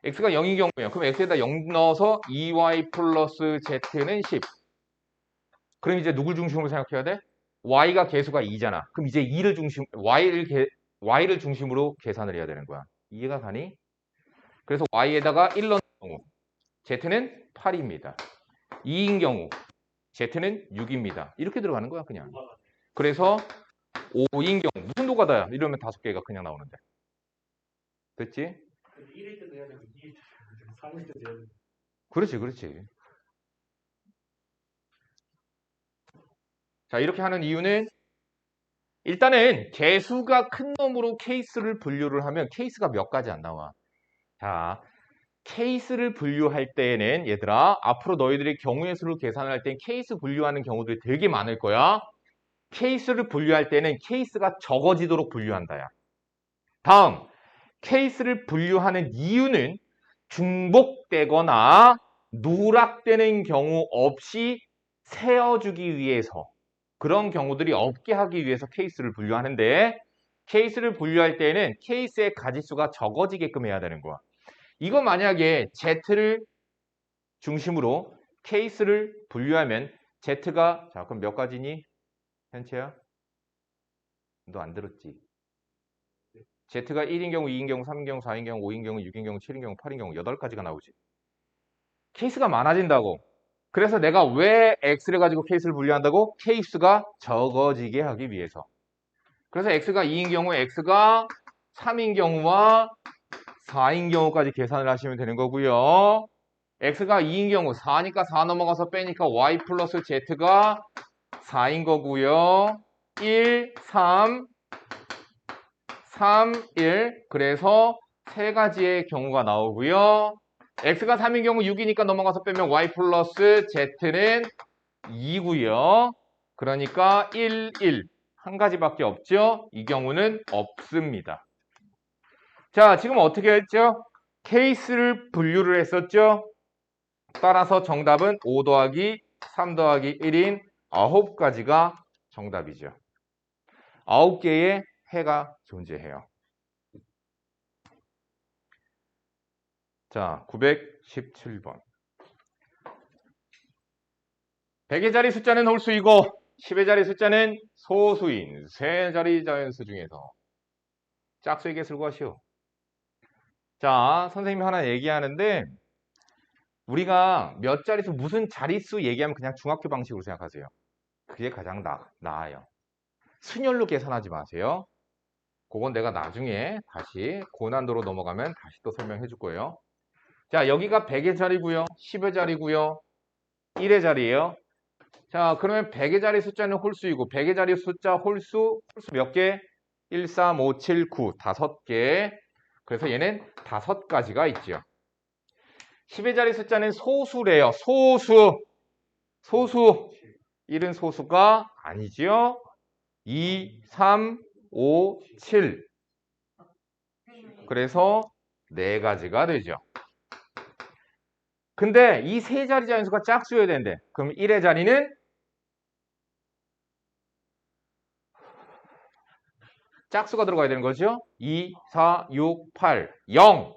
x가 0인 경우예요. 그럼 x에다 0 넣어서 2y 플러스 z는 10. 그럼 이제 누굴 중심으로 생각해야 돼? y가 개수가 2잖아. 그럼 이제 2를 중심, y를 중심으로 계산을 해야 되는 거야. 이해가 가니? 그래서 y에다가 1 넣는 경우 z는 8입니다. 2인 경우 z는 6입니다. 이렇게 들어가는 거야 그냥. 그래서 5인 경우 무슨 노가다야? 이러면 5개가 그냥 나오는데. 됐지? 1일 때도 해야 되고 2일 때도 해야 되고 3일 때도 해야 되고. 그렇지. 자, 이렇게 하는 이유는 일단은 개수가 큰 놈으로 케이스를 분류를 하면 케이스가 몇 가지 안 나와. 자, 케이스를 분류할 때에는 얘들아 앞으로 너희들이 경우의 수를 계산할 땐 케이스 분류하는 경우들이 되게 많을 거야. 케이스를 분류할 때는 케이스가 적어지도록 분류한다야. 다음, 케이스를 분류하는 이유는 중복되거나 누락되는 경우 없이 세어주기 위해서 그런 경우들이 없게 하기 위해서 케이스를 분류하는데 케이스를 분류할 때는 케이스의 가지수가 적어지게끔 해야 되는 거야. 이거 만약에 Z를 중심으로 케이스를 분류하면 Z가 자 그럼 몇 가지니? 현채야? 너 안 들었지? Z가 1인 경우, 2인 경우, 3인 경우, 4인 경우, 5인 경우, 6인 경우, 7인 경우, 8인 경우 8가지가 나오지. 케이스가 많아진다고. 그래서 내가 왜 X를 가지고 케이스를 분류한다고? 케이스가 적어지게 하기 위해서. 그래서 X가 2인 경우에 X가 3인 경우와 4인 경우까지 계산을 하시면 되는 거고요. X가 2인 경우 4니까 4 넘어가서 빼니까 Y 플러스 Z가 4인 거고요. 1, 3, 3, 1 그래서 세 가지의 경우가 나오고요. X가 3인 경우 6이니까 넘어가서 빼면 Y 플러스 Z는 2고요. 그러니까 1, 1 한 가지밖에 없죠. 이 경우는 없습니다. 자, 지금 어떻게 했죠? 케이스를 분류를 했었죠. 따라서 정답은 5 더하기 3 더하기 1인 9가지가 정답이죠. 9개의 해가 존재해요. 자, 917번. 100의 자리 숫자는 홀수이고 10의 자리 숫자는 소수인 세 자리 자연수 중에서 짝수의 개수를 구하시오. 자, 선생님이 하나 얘기하는데 우리가 몇 자릿수 무슨 자릿수 얘기하면 그냥 중학교 방식으로 생각하세요. 그게 가장 나아요. 순열로 계산하지 마세요. 그건 내가 나중에 다시 고난도로 넘어가면 다시 또 설명해 줄 거예요. 자, 여기가 100의 자리고요. 10의 자리고요. 1의 자리예요. 자, 그러면 100의 자리 숫자는 홀수이고 100의 자리 숫자 홀수 몇 개? 1, 3, 5, 7, 9 5개. 그래서 얘는 5가지가 있죠. 10의 자리 숫자는 소수래요. 소수. 1은 소수가 아니지요. 2, 3, 5, 7. 그래서 4가지가 되죠. 근데 이 세 자리 자연수가 짝수여야 되는데 그럼 1의 자리는 짝수가 들어가야 되는 거죠. 2, 4, 6, 8, 0.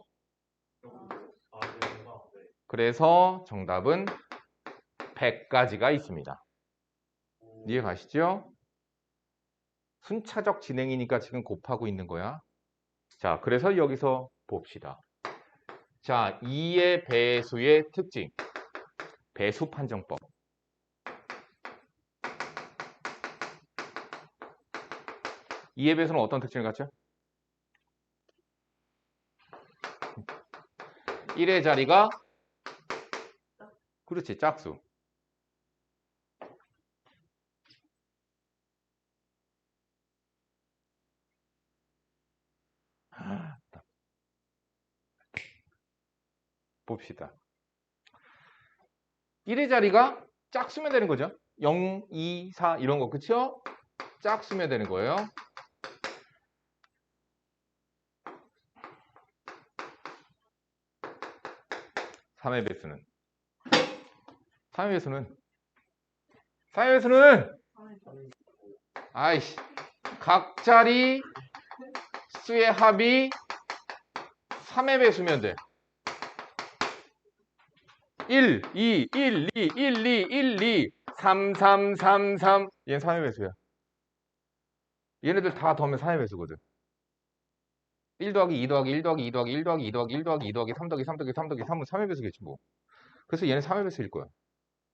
그래서 정답은 100가지가 있습니다. 이해 가시죠? 순차적 진행이니까 지금 곱하고 있는 거야. 자, 그래서 여기서 봅시다. 자, 2의 배수의 특징. 배수 판정법. 2의 배수는 어떤 특징을 갖죠? 1의 자리가 그렇지, 짝수. 봅시다. 1의 자리가 짝수면 되는 거죠. 0, 2, 4 이런 거 그쵸? 짝수면 되는 거예요. 3의 배수는 3의 배수는 아이씨 각 자리 수의 합이 3의 배수면 돼. 1, 2, 1, 2, 1, 2, 1, 2, 3, 3, 3, 3. 얘는 3의 배수야. 얘네들 다 더하면 3의 배수거든. 1 더하기 2 더하기 1 더하기 2 더하기 1 더하기 2 더하기 1 더하기 2 더하기 3 더하기 3 더하기 3 더하기 3은 3의 배수겠지 뭐. 그래서 얘는 3의 배수일 거야.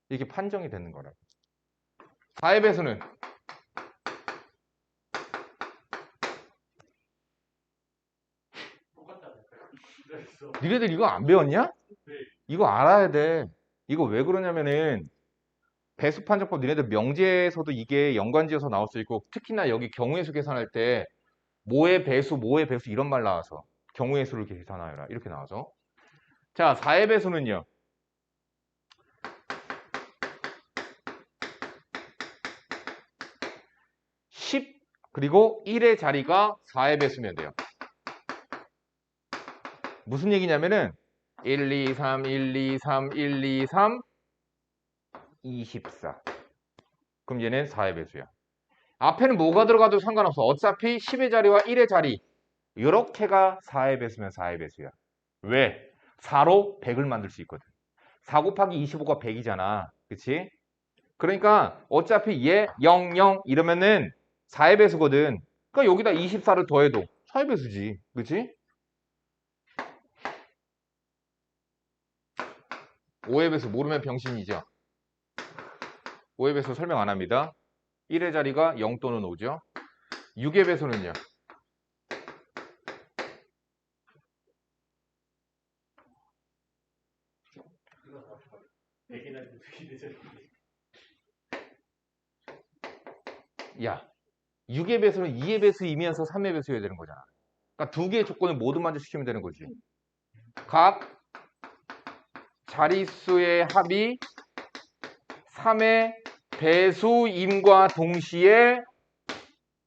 이게 판정이 되는 거라고. 4의 배수는 니네들 이거 안 배웠냐? 이거 알아야 돼. 이거 왜 그러냐면은 배수 판정법 니네들 명제에서도 이게 연관지어서 나올 수 있고 특히나 여기 경우의 수 계산할 때 모의 배수 이런 말 나와서 경우의 수를 계산하여라 이렇게 나와서 자 4의 배수는요 10 그리고 1의 자리가 4의 배수면 돼요. 무슨 얘기냐면은 1, 2, 3, 1, 2, 3, 1, 2, 3 24 그럼 얘는 4의 배수야. 앞에는 뭐가 들어가도 상관없어. 어차피 10의 자리와 1의 자리 이렇게가 4의 배수면 4의 배수야. 왜? 4로 100을 만들 수 있거든. 4 곱하기 25가 100이잖아. 그치? 그러니까 어차피 얘 0, 0 이러면은 4의 배수거든. 그러니까 여기다 24를 더해도 4의 배수지. 그치? 5의 배수 모르면 병신이죠. 5의 배수 설명 안 합니다. 1의 자리가 0 또는 5죠. 6의 배수는요. 야, 6의 배수는 2의 배수이면서 3의 배수여야 되는 거잖아. 그러니까 두 개의 조건을 모두 만족시키면 되는 거지. 각 자릿수의 합이 3의 배수임과 동시에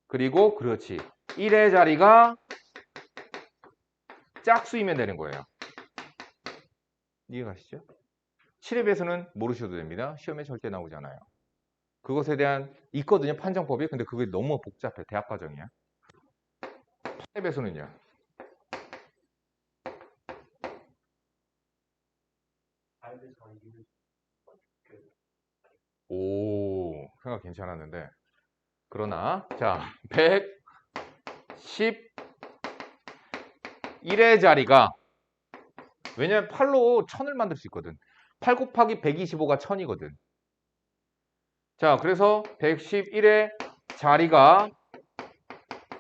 그리고 그렇지 1의 자리가 짝수이면 되는 거예요. 이해가시죠? 7의 배수는 모르셔도 됩니다. 시험에 절대 나오지 않아요. 그것에 대한 있거든요. 판정법이. 근데 그게 너무 복잡해. 대학 과정이야. 8의 배수는요. 오, 생각 괜찮았는데. 그러나, 자, 111의 자리가, 왜냐면 8로 1000을 만들 수 있거든. 8 곱하기 125가 1000이거든. 자, 그래서 111의 자리가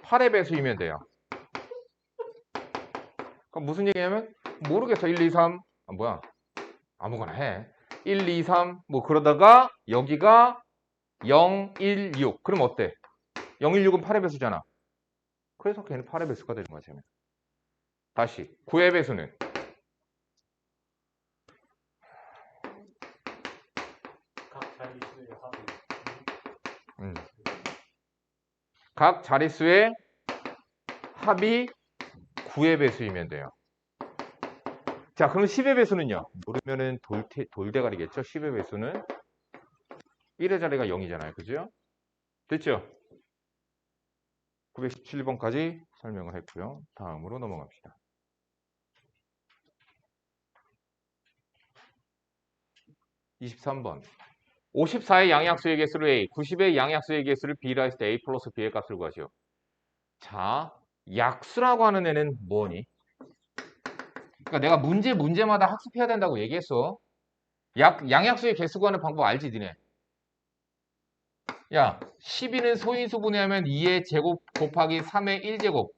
8의 배수이면 돼요. 그럼 무슨 얘기냐면, 모르겠어. 1, 2, 3, 뭐야. 아무거나 해. 1, 2, 3, 뭐 그러다가 여기가 0, 1, 6. 그럼 어때? 0, 1, 6은 8의 배수잖아. 그래서 걔는 8의 배수가 되는 거야, 쟤는. 다시 9의 배수는 각 자릿수의 합이 음. 각 자릿수의 합이 9의 배수이면 돼요. 자, 그럼 10의 배수는요? 모르면은 돌대가리겠죠? 10의 배수는 1의 자리가 0이잖아요. 그죠? 됐죠? 917번까지 설명을 했고요. 다음으로 넘어갑시다. 23번. 54의 양약수의 개수를 A, 90의 양약수의 개수를 B라 했을 때 A 플러스 B의 값을 구하시오. 자, 약수라고 하는 애는 뭐니? 그러니까 내가 문제마다 학습해야 된다고 얘기했어. 양약수의 개수 구하는 방법 알지, 니네? 야, 12는 소인수 분해하면 2의 제곱 곱하기 3의 1제곱.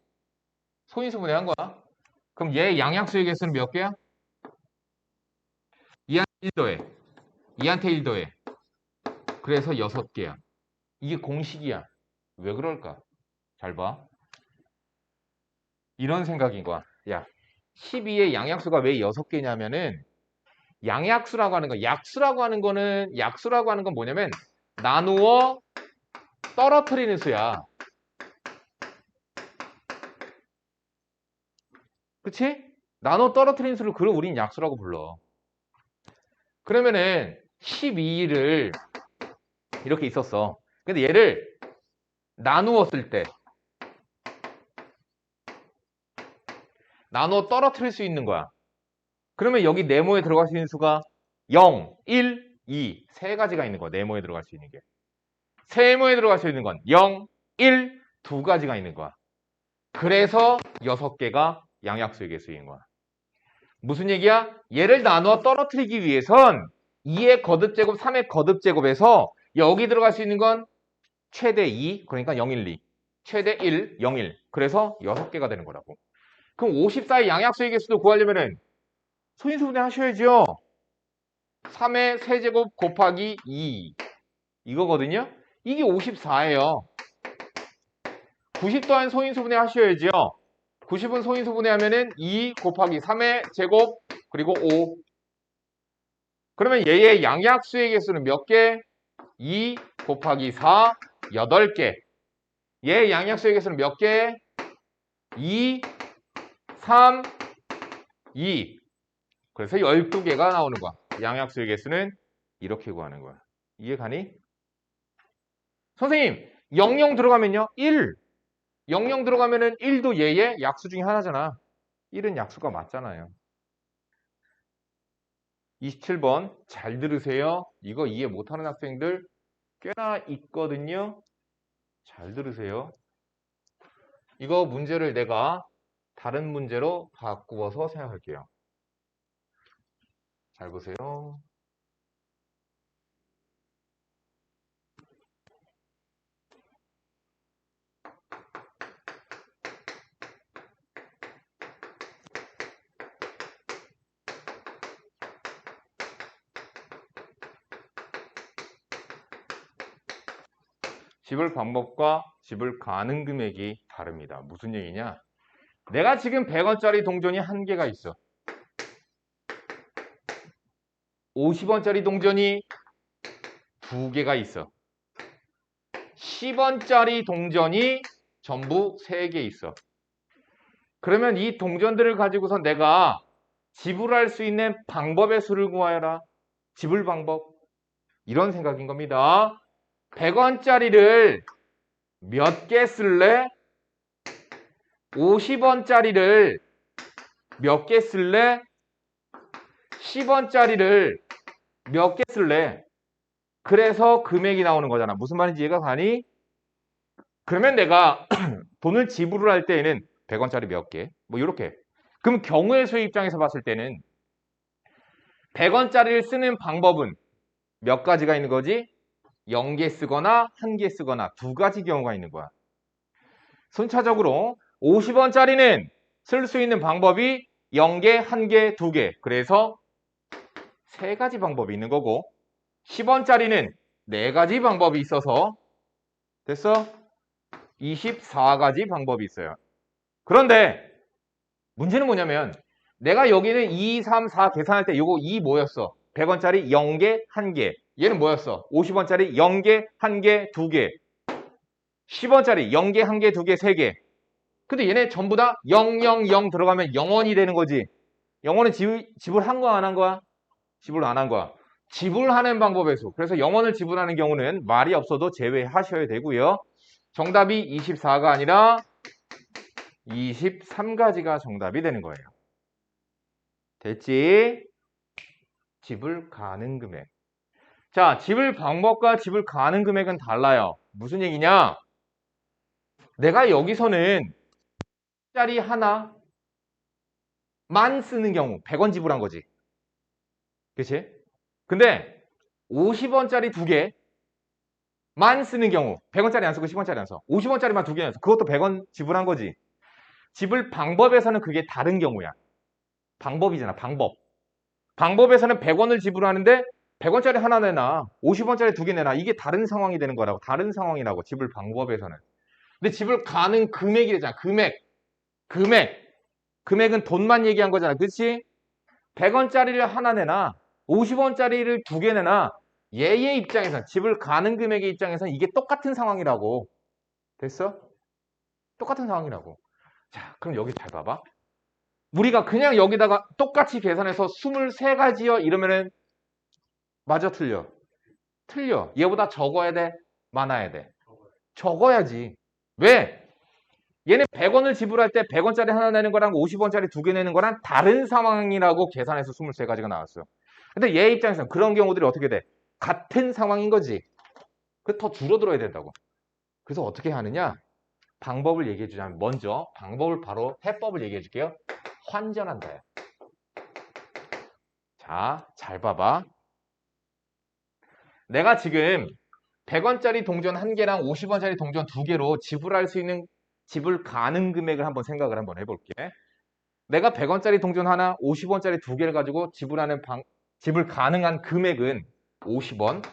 소인수 분해한 거야. 그럼 얘 양약수의 개수는 몇 개야? 2한테 1 더해. 2한테 1 더해. 그래서 6개야. 이게 공식이야. 왜 그럴까? 잘 봐. 이런 생각인 거야. 야, 12의 양약수가 왜 6개냐면은 양약수라고 하는 거, 약수라고 하는 건 뭐냐면 나누어 떨어뜨리는 수야. 그치? 나눠 떨어뜨리는 수를 그걸 우린 약수라고 불러. 그러면은 12를 이렇게 있었어. 근데 얘를 나누었을 때 나눠 떨어뜨릴 수 있는 거야. 그러면 여기 네모에 들어갈 수 있는 수가 0, 1, 2, 세 가지가 있는 거야. 네모에 들어갈 수 있는 게. 세모에 들어갈 수 있는 건 0, 1, 두 가지가 있는 거야. 그래서 6개가 양약수의 개수인 거야. 무슨 얘기야? 얘를 나누어 떨어뜨리기 위해선 2의 거듭제곱, 3의 거듭제곱에서 여기 들어갈 수 있는 건 최대 2, 그러니까 0, 1, 2. 최대 1, 0, 1. 그래서 6개가 되는 거라고. 그럼 54의 양약수의 개수도 구하려면은 소인수분해 하셔야죠. 3의 세제곱 곱하기 2. 이거거든요. 이게 54예요. 90 또한 소인수분해 하셔야죠. 90은 소인수분해 하면은 2 곱하기 3의 제곱 그리고 5. 그러면 얘의 양약수의 개수는 몇 개? 2 곱하기 4, 8개. 얘의 양약수의 개수는 몇 개? 2, 3, 2. 그래서 12개가 나오는 거야. 양약수의 개수는 이렇게 구하는 거야. 이해 가니? 선생님, 00 들어가면요? 1. 00 들어가면은 1도 얘의 약수 중에 하나잖아. 1은 약수가 맞잖아요. 27번 잘 들으세요. 이거 이해 못하는 학생들 꽤나 있거든요. 잘 들으세요. 이거 문제를 내가 다른 문제로 바꾸어서 생각할게요. 잘 보세요. 집을 방법과 집을 가는 금액이 다릅니다. 무슨 얘기냐? 내가 지금 100원짜리 동전이 한 개가 있어. 50원짜리 동전이 두 개가 있어. 10원짜리 동전이 전부 3개 있어. 그러면 이 동전들을 가지고서 내가 지불할 수 있는 방법의 수를 구하여라. 지불 방법. 이런 생각인 겁니다. 100원짜리를 몇 개 쓸래? 50원짜리를 몇 개 쓸래? 10원짜리를 몇 개 쓸래? 그래서 금액이 나오는 거잖아. 무슨 말인지 이해가 가니? 그러면 내가 돈을 지불을 할 때에는 100원짜리 몇 개? 뭐 이렇게. 그럼 경우의 수 입장에서 봤을 때는 100원짜리를 쓰는 방법은 몇 가지가 있는 거지? 0개 쓰거나 1개 쓰거나 두 가지 경우가 있는 거야. 순차적으로 50원짜리는 쓸 수 있는 방법이 0개, 1개, 2개. 그래서 세 가지 방법이 있는 거고 10원짜리는 네 가지 방법이 있어서 됐어? 24가지 방법이 있어요. 그런데 문제는 뭐냐면 내가 여기는 2, 3, 4 계산할 때 요거 2 뭐였어? 100원짜리 0개, 1개. 얘는 뭐였어? 50원짜리 0개, 1개, 2개. 10원짜리 0개, 1개, 2개, 3개. 근데 얘네 전부 다 0, 0, 0 들어가면 0원이 되는 거지. 0원은 지불한 거야, 안 한 거야? 지불 안 한 거야. 지불하는 방법의 수. 그래서 0원을 지불하는 경우는 말이 없어도 제외하셔야 되고요. 정답이 24가 아니라 23가지가 정답이 되는 거예요. 됐지? 지불 가능 금액. 자, 지불 방법과 지불 가능 금액은 달라요. 무슨 얘기냐? 내가 여기서는 짜리 하나만 쓰는 경우 100원 지불한 거지. 그치? 근데 50원짜리 두 개만 쓰는 경우 100원짜리 안 쓰고 10원짜리 안 써. 50원짜리만 두 개만 써. 그것도 100원 지불한 거지. 지불 방법에서는 그게 다른 경우야. 방법이잖아, 방법. 방법에서는 100원을 지불하는데 100원짜리 하나 내놔, 50원짜리 두 개 내놔. 이게 다른 상황이 되는 거라고. 다른 상황이라고. 지불 방법에서는. 근데 지불 가능 금액이 되잖아. 금액은 돈만 얘기한 거잖아. 그렇지? 100원짜리를 하나 내놔, 50원짜리를 두 개 내놔. 얘의 입장에서 지불 가능 금액의 입장에서는 이게 똑같은 상황이라고. 됐어? 똑같은 상황이라고. 자, 그럼 여기 잘 봐봐. 우리가 그냥 여기다가 똑같이 계산해서 23가지요 이러면은 맞아, 틀려? 틀려. 얘보다 적어야 돼? 많아야 돼? 적어야지. 왜? 얘는 100원을 지불할 때 100원짜리 하나 내는 거랑 50원짜리 두 개 내는 거랑 다른 상황이라고 계산해서 23가지가 나왔어. 근데 얘 입장에서는 그런 경우들이 어떻게 돼? 같은 상황인 거지. 그 더 줄어들어야 된다고. 그래서 어떻게 하느냐? 방법을 얘기해 주자면 먼저 방법을 바로 해법을 얘기해 줄게요. 환전한다요. 자, 잘 봐봐. 내가 지금 100원짜리 동전 한 개랑 50원짜리 동전 두 개로 지불할 수 있는 지불 가능 금액을 한번 생각을 한번 해볼게. 내가 100원짜리 동전 하나, 50원짜리 두 개를 가지고 지불 가능한 금액은 50원,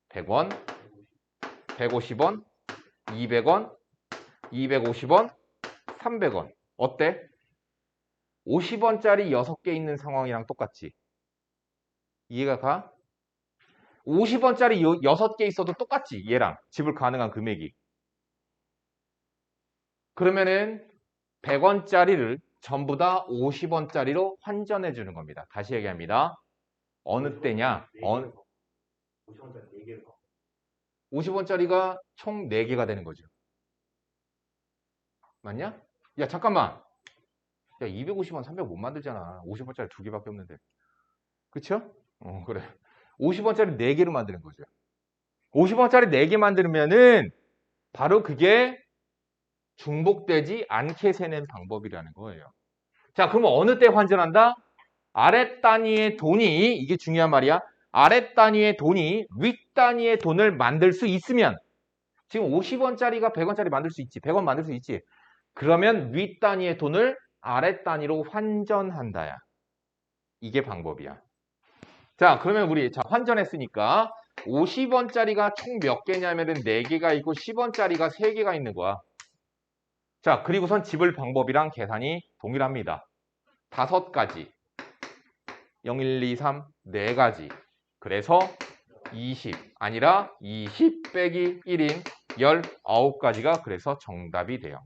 100원, 150원, 200원, 250원, 300원. 어때? 50원짜리 6개 있는 상황이랑 똑같지? 이해가 가? 50원짜리 6개 있어도 똑같지? 얘랑 지불 가능한 금액이. 그러면은 100원짜리를 전부 다 50원짜리로 환전해 주는 겁니다. 다시 얘기합니다. 어느 때냐? 50원짜리 4개를 50원짜리가 총 4개가 되는 거죠. 맞냐? 야, 잠깐만. 야, 250원, 300 못 만들잖아. 50원짜리 2개밖에 없는데. 그쵸? 그래. 50원짜리 4개로 만드는 거죠. 50원짜리 4개 만들면은 바로 그게 중복되지 않게 세는 방법이라는 거예요. 자, 그러면 어느 때 환전한다? 아랫 단위의 돈이, 이게 중요한 말이야. 아랫 단위의 돈이 윗 단위의 돈을 만들 수 있으면, 지금 50원짜리가 100원짜리 만들 수 있지. 100원 만들 수 있지. 그러면 윗 단위의 돈을 아랫 단위로 환전한다야. 이게 방법이야. 자, 그러면 우리 환전했으니까 50원짜리가 총 몇 개냐면은 4개가 있고 10원짜리가 3개가 있는 거야. 자, 그리고선 지불 방법이랑 계산이 동일합니다. 5가지. 0, 1, 2, 3, 4가지. 그래서 20 아니라 20 빼기 1인 19가지가 그래서 정답이 돼요.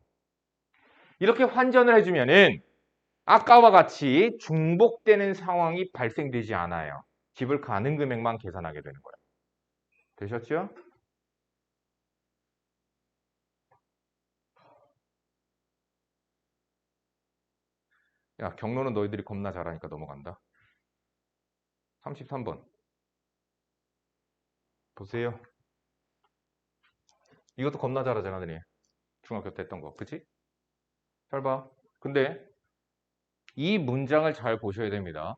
이렇게 환전을 해주면은 아까와 같이 중복되는 상황이 발생되지 않아요. 지불 가능 금액만 계산하게 되는 거예요. 되셨죠? 야, 경로는 너희들이 겁나 잘하니까 넘어간다. 33번. 보세요. 이것도 겁나 잘하잖아, 너네. 중학교 때 했던 거. 그치? 잘 봐. 근데 이 문장을 잘 보셔야 됩니다.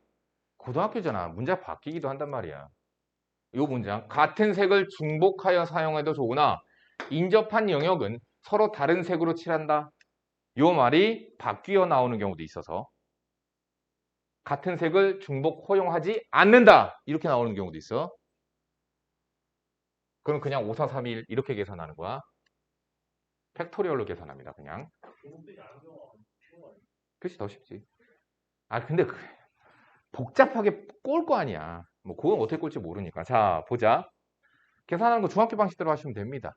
고등학교잖아. 문제 바뀌기도 한단 말이야. 이 문장. 같은 색을 중복하여 사용해도 좋으나 인접한 영역은 서로 다른 색으로 칠한다. 이 말이 바뀌어 나오는 경우도 있어서 같은 색을 중복 허용하지 않는다. 이렇게 나오는 경우도 있어. 그럼 그냥 5, 4, 3, 1 이렇게 계산하는 거야. 팩토리얼로 계산합니다. 그냥. 중국들이 아는 경우가 쉬운 거 아니야? 그치, 더 쉽지. 아, 근데 복잡하게 꼴 거 아니야. 뭐 그건 어떻게 꼴지 모르니까. 자, 보자. 계산하는 거 중학교 방식대로 하시면 됩니다.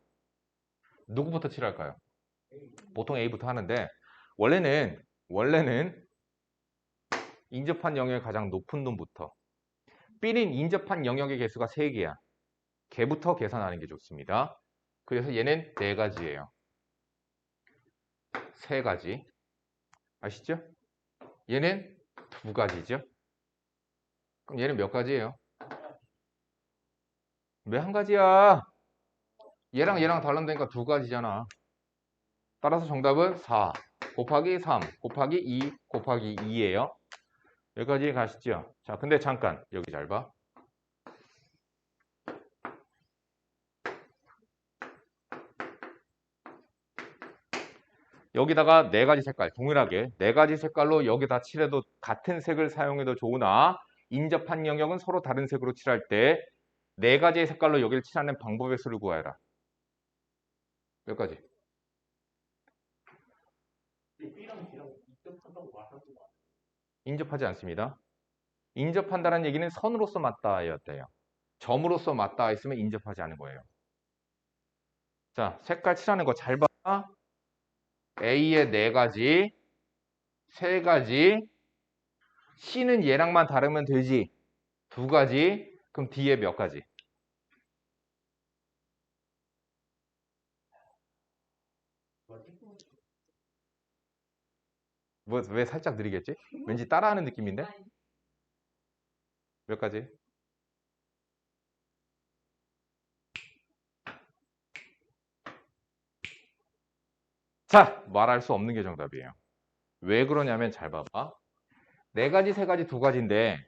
누구부터 칠할까요? 보통 A부터 하는데 원래는 인접한 영역의 가장 높은 놈부터 B는 인접한 영역의 개수가 3개야. 걔부터 계산하는 게 좋습니다. 그래서 얘는 4가지예요. 3가지. 아시죠? 얘는 2가지죠. 그럼 얘는 몇 가지예요? 왜 한 가지야? 얘랑 다른다니까 2가지잖아. 따라서 정답은 4 곱하기 3 곱하기 2 곱하기 2예요. 여기까지 가시죠. 자, 근데 잠깐 여기 잘 봐. 여기다가 4가지 색깔 동일하게 4가지 색깔로 여기다 칠해도 같은 색을 사용해도 좋으나 인접한 영역은 서로 다른 색으로 칠할 때 4가지의 색깔로 여기를 칠하는 방법의 수를 구하여라. 몇 가지? 근데 B랑 B랑 입점한다고 말하는 거 인접하지 않습니다. 인접한다는 얘기는 선으로서 맞다였대요. 점으로서 맞다 했으면 인접하지 않은 거예요. 자, 색깔 칠하는 거 잘 봐. A의 4가지, 3가지, C는 얘랑만 다르면 되지. 2가지, 그럼 D에 몇 가지? 뭐, 왜 살짝 느리겠지? 왠지 따라하는 느낌인데? 몇 가지? 자, 말할 수 없는 게 정답이에요. 왜 그러냐면 잘 봐봐. 4가지, 3가지, 2가지인데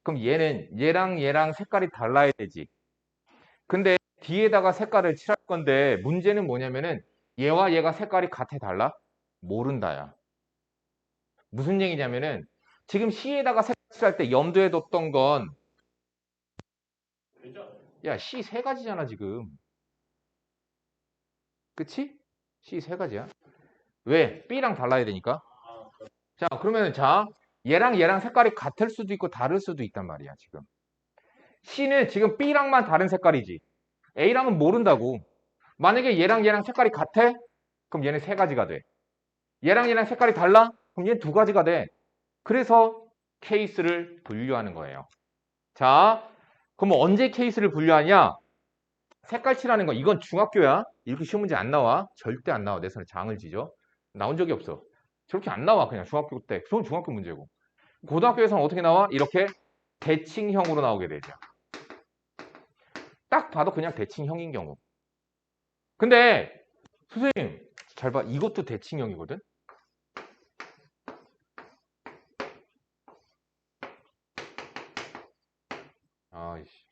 그럼 얘랑 색깔이 달라야 되지. 근데 뒤에다가 색깔을 칠할 건데 문제는 뭐냐면은 얘와 얘가 색깔이 같아 달라? 모른다야. 무슨 얘기냐면은 지금 C에다가 색깔 칠할 때 염두에 뒀던 건 되죠? 야, C 3가지잖아 지금. 그치? C 3가지야. 왜? B랑 달라야 되니까. 자, 그러면 자, 얘랑 색깔이 같을 수도 있고 다를 수도 있단 말이야, 지금. C는 지금 B랑만 다른 색깔이지. A랑은 모른다고. 만약에 얘랑 색깔이 같아? 그럼 얘는 3가지가 돼. 얘랑 색깔이 달라? 그럼 얘는 2가지가 돼. 그래서 케이스를 분류하는 거예요. 자, 그럼 언제 케이스를 분류하냐? 색깔 칠하는 거, 이건 중학교야. 이렇게 시험 문제 안 나와. 절대 안 나와. 내 손에 장을 지죠. 나온 적이 없어. 저렇게 안 나와. 그냥 중학교 때. 그건 중학교 문제고. 고등학교에서는 어떻게 나와? 이렇게 대칭형으로 나오게 되죠. 딱 봐도 그냥 대칭형인 경우. 근데 선생님 잘 봐. 이것도 대칭형이거든. 아이씨.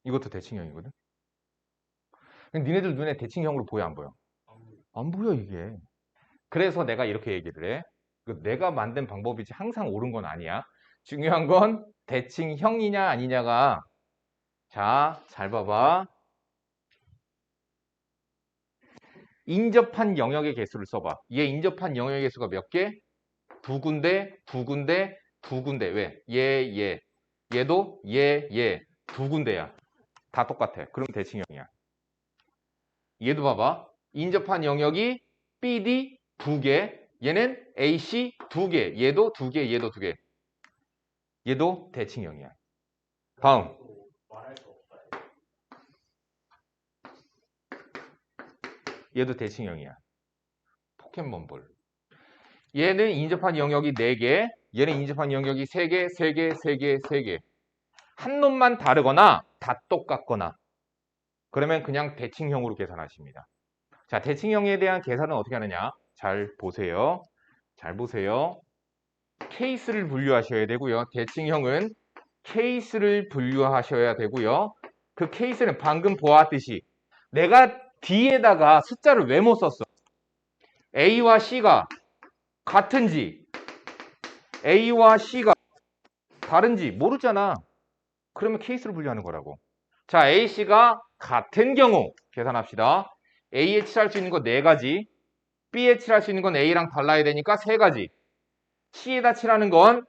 이것도 대칭형이거든. 근데 니네들 눈에 대칭형으로 보여 안 보여? 안 보여 이게. 그래서 내가 이렇게 얘기를 해. 내가 만든 방법이지 항상 옳은 건 아니야. 중요한 건 대칭형이냐 아니냐가 자, 잘 봐봐. 인접한 영역의 개수를 써봐. 얘 인접한 영역의 개수가 몇 개? 2군데, 2군데, 2군데. 왜? 얘도 얘 2군데야. 다 똑같아. 그럼 대칭형이야. 얘도 봐봐. 인접한 영역이 BD 2개, 얘는 AC 2개, 얘도 2개, 얘도 2개. 얘도 대칭형이야. 다음. 말할 수 없다. 얘도 대칭형이야. 포켓몬볼. 얘는 인접한 영역이 4개, 얘는 인접한 영역이 3개, 3개, 3개, 3개. 한 놈만 다르거나 다 똑같거나 그러면 그냥 대칭형으로 계산하십니다. 자, 대칭형에 대한 계산은 어떻게 하느냐? 잘 보세요. 잘 보세요. 케이스를 분류하셔야 되고요. 대칭형은 케이스를 분류하셔야 되고요. 그 케이스는 방금 보았듯이 내가 D에다가 숫자를 왜 못 썼어? A와 C가 같은지 A와 C가 다른지 모르잖아. 그러면 케이스를 분류하는 거라고. 자, A, C가 같은 경우 계산합시다. A에 칠할 수 있는 거 4가지, B에 칠할 수 있는 건 A랑 달라야 되니까 3가지, C에다 칠하는 건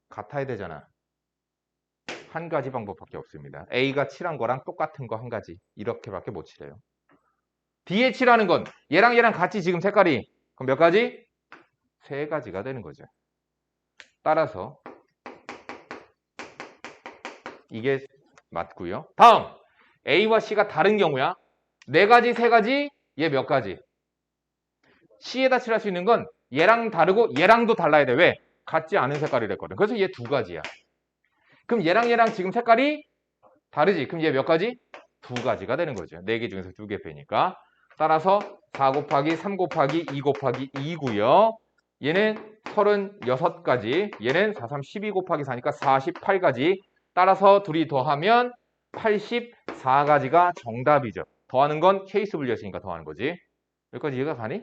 같아야 되잖아. 한 가지 방법밖에 없습니다. A가 칠한 거랑 똑같은 거 한 가지. 이렇게밖에 못 칠해요. D에 칠하는 건 얘랑 얘랑 같이 지금 색깔이 그럼 몇 가지? 3가지가 되는 거죠. 따라서 이게 맞고요. 다음 A와 C가 다른 경우야. 4가지, 3가지, 얘 몇 가지? C에다 칠할 수 있는 건 얘랑 다르고 얘랑도 달라야 돼. 왜? 같지 않은 색깔이랬거든. 그래서 얘 2가지야. 그럼 얘랑 얘랑 지금 색깔이 다르지? 그럼 얘 몇 가지? 2가지가 되는 거죠. 4개 중에서 2개 빼니까. 따라서 4 곱하기 3 곱하기 2 곱하기 2고요. 얘는 36가지. 얘는 4, 3, 12 곱하기 4니까 48가지. 따라서 둘이 더하면 84가지가 정답이죠. 더하는 건 케이스 분류였으니까 더하는 거지. 여기까지 이해가 가니?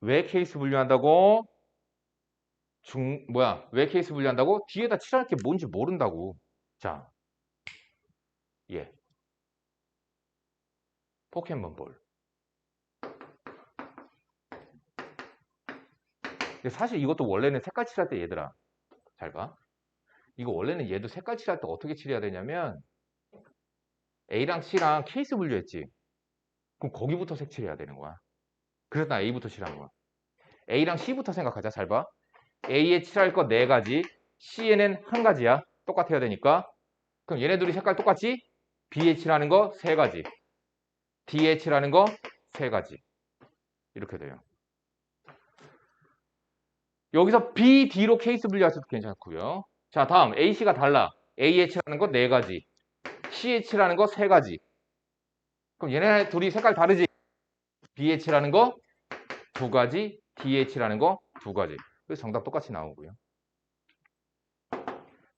왜 케이스 분류한다고? 왜 케이스 분류한다고? 뒤에다 칠할 게 뭔지 모른다고. 자, 예. 포켓몬볼. 근데 사실 이것도 원래는 색깔 칠할 때 얘들아. 잘 봐. 이거 원래는 얘도 색깔 칠할 때 어떻게 칠해야 되냐면 A랑 C랑 케이스 분류했지. 그럼 거기부터 색칠해야 되는 거야. 그래서 나 A부터 칠한 거야. A랑 C부터 생각하자. 잘 봐. A에 칠할 거 4가지, C에는 1가지야. 똑같아야 되니까. 그럼 얘네 둘이 색깔 똑같지? B에 칠하는 거 3가지, D에 칠하는 거 3가지. 이렇게 돼요. 여기서 B, D로 케이스 분류하셔도 괜찮고요. 자, 다음 A, C가 달라. A에 칠하는 거 4가지, C에 칠하는 거 3가지. 그럼 얘네 둘이 색깔 다르지? B에 칠하는 거 2가지, D에 칠하는 거 2가지. 그래서 정답 똑같이 나오고요.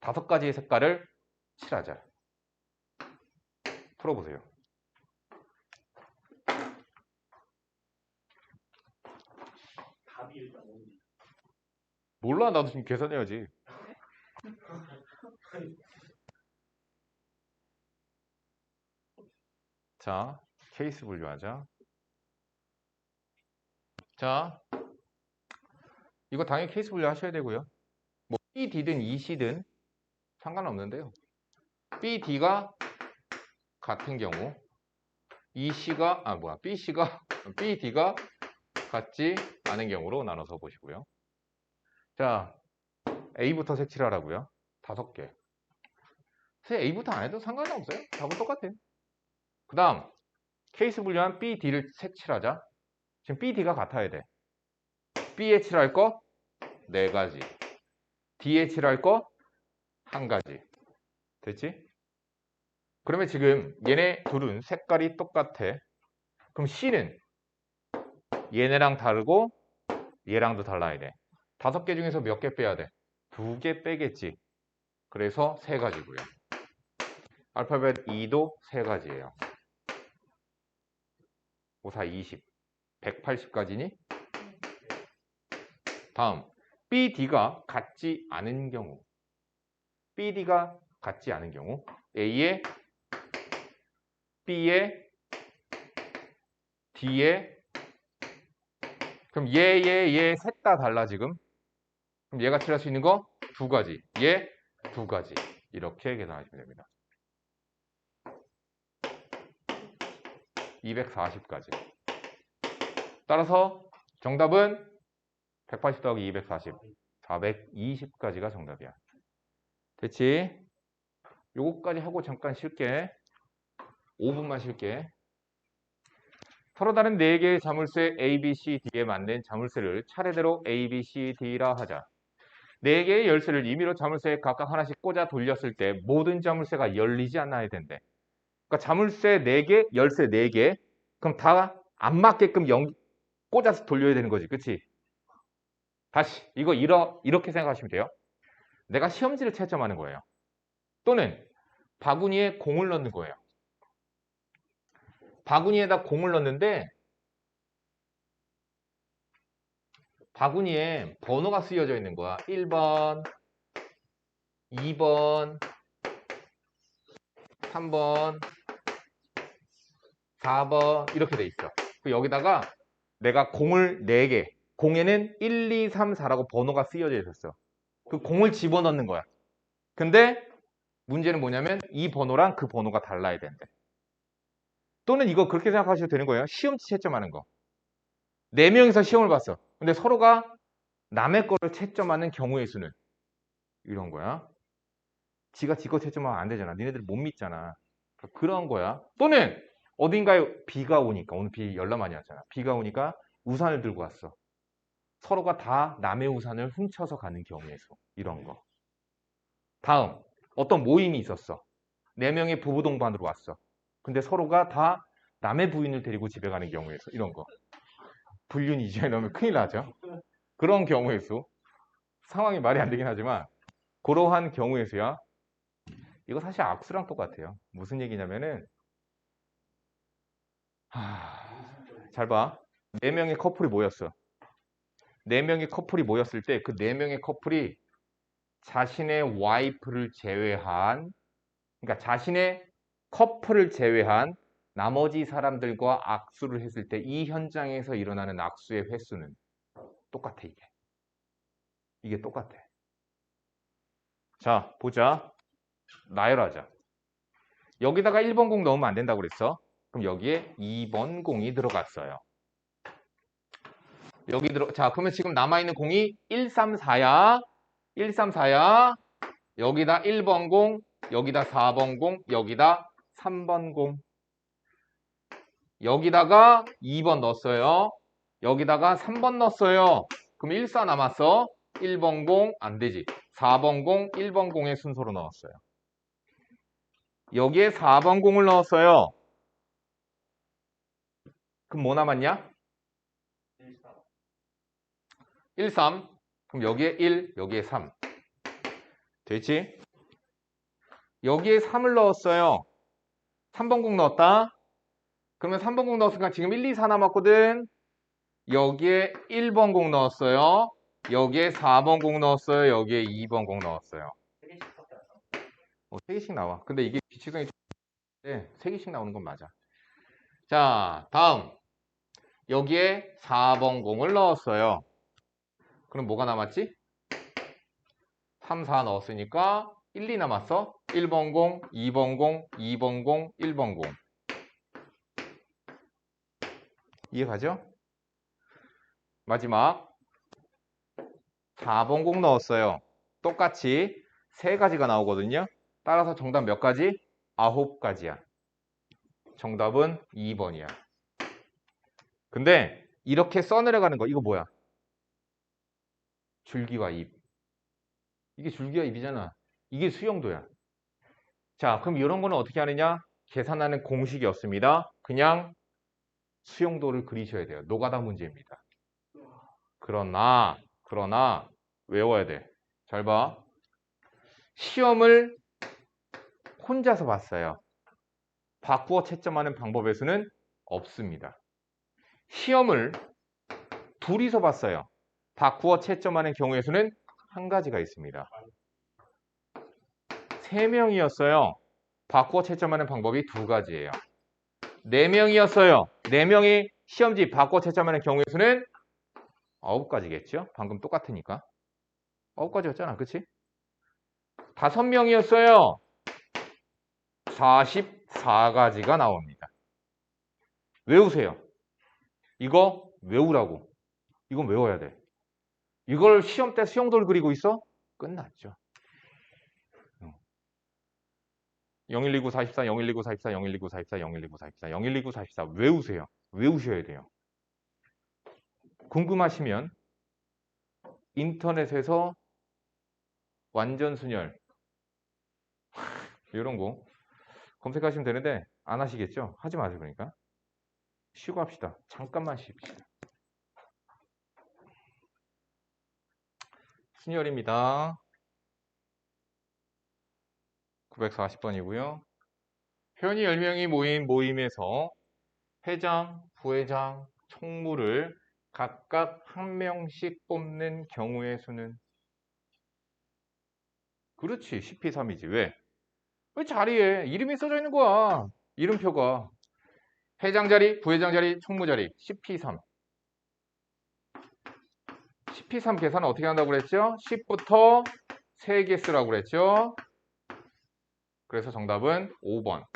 5가지의 색깔을 칠하자. 풀어보세요. 답이 일단 뭔지. 몰라, 나도 지금 계산해야지. 자, 케이스 분류하자. 자, 이거 당연히 케이스 분류 하셔야 되고요. 뭐 B, D든 E, C든 상관없는데요. B, D가 같은 경우 B, C가 B, D가 같지 않은 경우로 나눠서 보시고요. 자, A부터 색칠하라고요. 5개. 사실 A부터 안 해도 상관은 없어요. 답은 똑같아요. 그 다음 케이스 분류한 B, D를 색칠하자. 지금 B, D가 같아야 돼. B에 칠할 거 4가지, D에 칠할 거 1가지. 됐지? 그러면 지금 얘네 둘은 색깔이 똑같아. 그럼 C는 얘네랑 다르고 얘랑도 달라야 돼. 5개 중에서 몇 개 빼야 돼? 2개 빼겠지. 그래서 3가지고요. 알파벳 E도 3가지예요. 5, 4, 20. 180가지니? 다음 B, D가 같지 않은 경우. B, D가 같지 않은 경우 A에 B에 D에 그럼 얘 셋 다 달라 지금. 그럼 얘가 칠할 수 있는 거 2가지, 얘 2가지. 이렇게 계산하시면 됩니다. 240가지. 따라서 정답은 180 더하기 240, 420가지가 정답이야. 됐지? 요거까지 하고 잠깐 쉴게. 5분만 쉴게. 서로 다른 4개의 자물쇠 A, B, C, D에 맞는 자물쇠를 차례대로 A, B, C, D라 하자. 4개의 열쇠를 임의로 자물쇠에 각각 하나씩 꽂아 돌렸을 때 모든 자물쇠가 열리지 않아야 된대. 그러니까 자물쇠 4개, 열쇠 4개. 그럼 다 안 맞게끔 꽂아서 돌려야 되는 거지. 그치? 다시 이거 이렇게 생각하시면 돼요. 내가 시험지를 채점하는 거예요. 또는 바구니에 공을 넣는 거예요. 바구니에다 공을 넣는데 바구니에 번호가 쓰여져 있는 거야. 1번, 2번, 3번, 4번 이렇게 돼 있어. 여기다가 내가 공을 4개, 공에는 1, 2, 3, 4라고 번호가 쓰여져 있었어. 그 공을 집어넣는 거야. 근데 문제는 뭐냐면 이 번호랑 그 번호가 달라야 된대. 또는 이거 그렇게 생각하셔도 되는 거예요. 시험지 채점하는 거. 4명이서 시험을 봤어. 근데 서로가 남의 거를 채점하는 경우의 수는 이런 거야. 지가 지 거 채점하면 안 되잖아. 니네들 못 믿잖아. 그런 거야. 또는 어딘가에 비가 오니까 오늘 비 열나 많이 왔잖아. 비가 오니까 우산을 들고 왔어. 서로가 다 남의 우산을 훔쳐서 가는 경우의 수. 이런 거. 다음 어떤 모임이 있었어. 4명이 부부 동반으로 왔어. 근데 서로가 다 남의 부인을 데리고 집에 가는 경우의 수. 이런 거. 불륜 이주에 넣으면 큰일 나죠. 그런 경우의 수. 상황이 말이 안 되긴 하지만 그러한 경우의 수야. 이거 사실 악수랑 똑같아요. 무슨 얘기냐면은 잘 봐. 4명의 커플이 모였어. 4명의 커플이 모였을 때 그 4명의 커플이 자신의 와이프를 제외한 그러니까 자신의 커플을 제외한 나머지 사람들과 악수를 했을 때 이 현장에서 일어나는 악수의 횟수는 똑같아 이게. 이게 똑같아. 자, 보자. 나열하자. 여기다가 1번 공 넣으면 안 된다고 그랬어. 그럼 여기에 2번 공이 들어갔어요. 자, 그러면 지금 남아있는 공이 1, 3, 4야. 1, 3, 4야. 여기다 1번 공, 여기다 4번 공, 여기다 3번 공. 여기다가 2번 넣었어요. 여기다가 3번 넣었어요. 그럼 1, 4 남았어. 1번 공, 안 되지. 4번 공, 1번 공의 순서로 넣었어요. 여기에 4번 공을 넣었어요. 그럼 뭐 남았냐? 1, 3. 그럼 여기에 1, 여기에 3. 됐지? 여기에 3을 넣었어요. 3번 공 넣었다. 그러면 3번 공 넣었으니까 지금 1, 2, 4 남았거든. 여기에 1번 공 넣었어요. 여기에 4번 공 넣었어요. 여기에 2번 공 넣었어요. 3개씩 나와. 근데 이게 비추성이 좀 3개씩 나오는 건 맞아. 자, 다음. 여기에 4번 공을 넣었어요. 그럼 뭐가 남았지? 3, 4 넣었으니까 1, 2 남았어. 1번 공, 2번 공, 2번 공, 1번 공. 이해가죠? 마지막 4번 공 넣었어요. 똑같이 3가지가 나오거든요. 따라서 정답 몇 가지? 9가지야. 정답은 2번이야. 근데 이렇게 써내려가는 거 이거 뭐야? 줄기와 잎. 이게 줄기와 잎이잖아. 이게 수용도야. 자, 그럼 이런 거는 어떻게 하느냐? 계산하는 공식이 없습니다. 그냥 수용도를 그리셔야 돼요. 노가다 문제입니다. 그러나 외워야 돼. 잘 봐. 시험을 혼자서 봤어요. 바꾸어 채점하는 방법의 수는 없습니다. 시험을 둘이서 봤어요. 바꾸어 채점하는 경우의 수는 한 가지가 있습니다. 3명이었어요. 바꾸어 채점하는 방법이 2가지예요. 4명이었어요. 4명이 시험지 바꾸어 채점하는 경우의 수는 9가지겠죠? 방금 똑같으니까. 9가지였잖아. 그치? 5명이었어요. 44가지가 나옵니다. 외우세요. 이거 외우라고. 이건 외워야 돼. 이걸 시험 때 수용도를 그리고 있어? 끝났죠. 0129 44, 0129 44, 0129 44, 0129 44, 0129 44 외우세요. 외우셔야 돼요. 궁금하시면 인터넷에서 완전 순열. 이런 거 검색하시면 되는데 안 하시겠죠? 하지 마세요. 그러니까 쉬고 합시다. 잠깐만 쉽시다. 순열입니다. 940번이고요. 회원이 10명이 모인 모임에서 회장, 부회장, 총무를 각각 한 명씩 뽑는 경우의 수는? 그렇지, 10p3이지. 왜? 왜 자리에 이름이 써져 있는 거야. 이름표가. 회장 자리, 부회장 자리, 총무 자리 10p3. 10p3 계산은 어떻게 한다고 그랬죠? 10부터 3개 쓰라고 그랬죠? 그래서 정답은 5번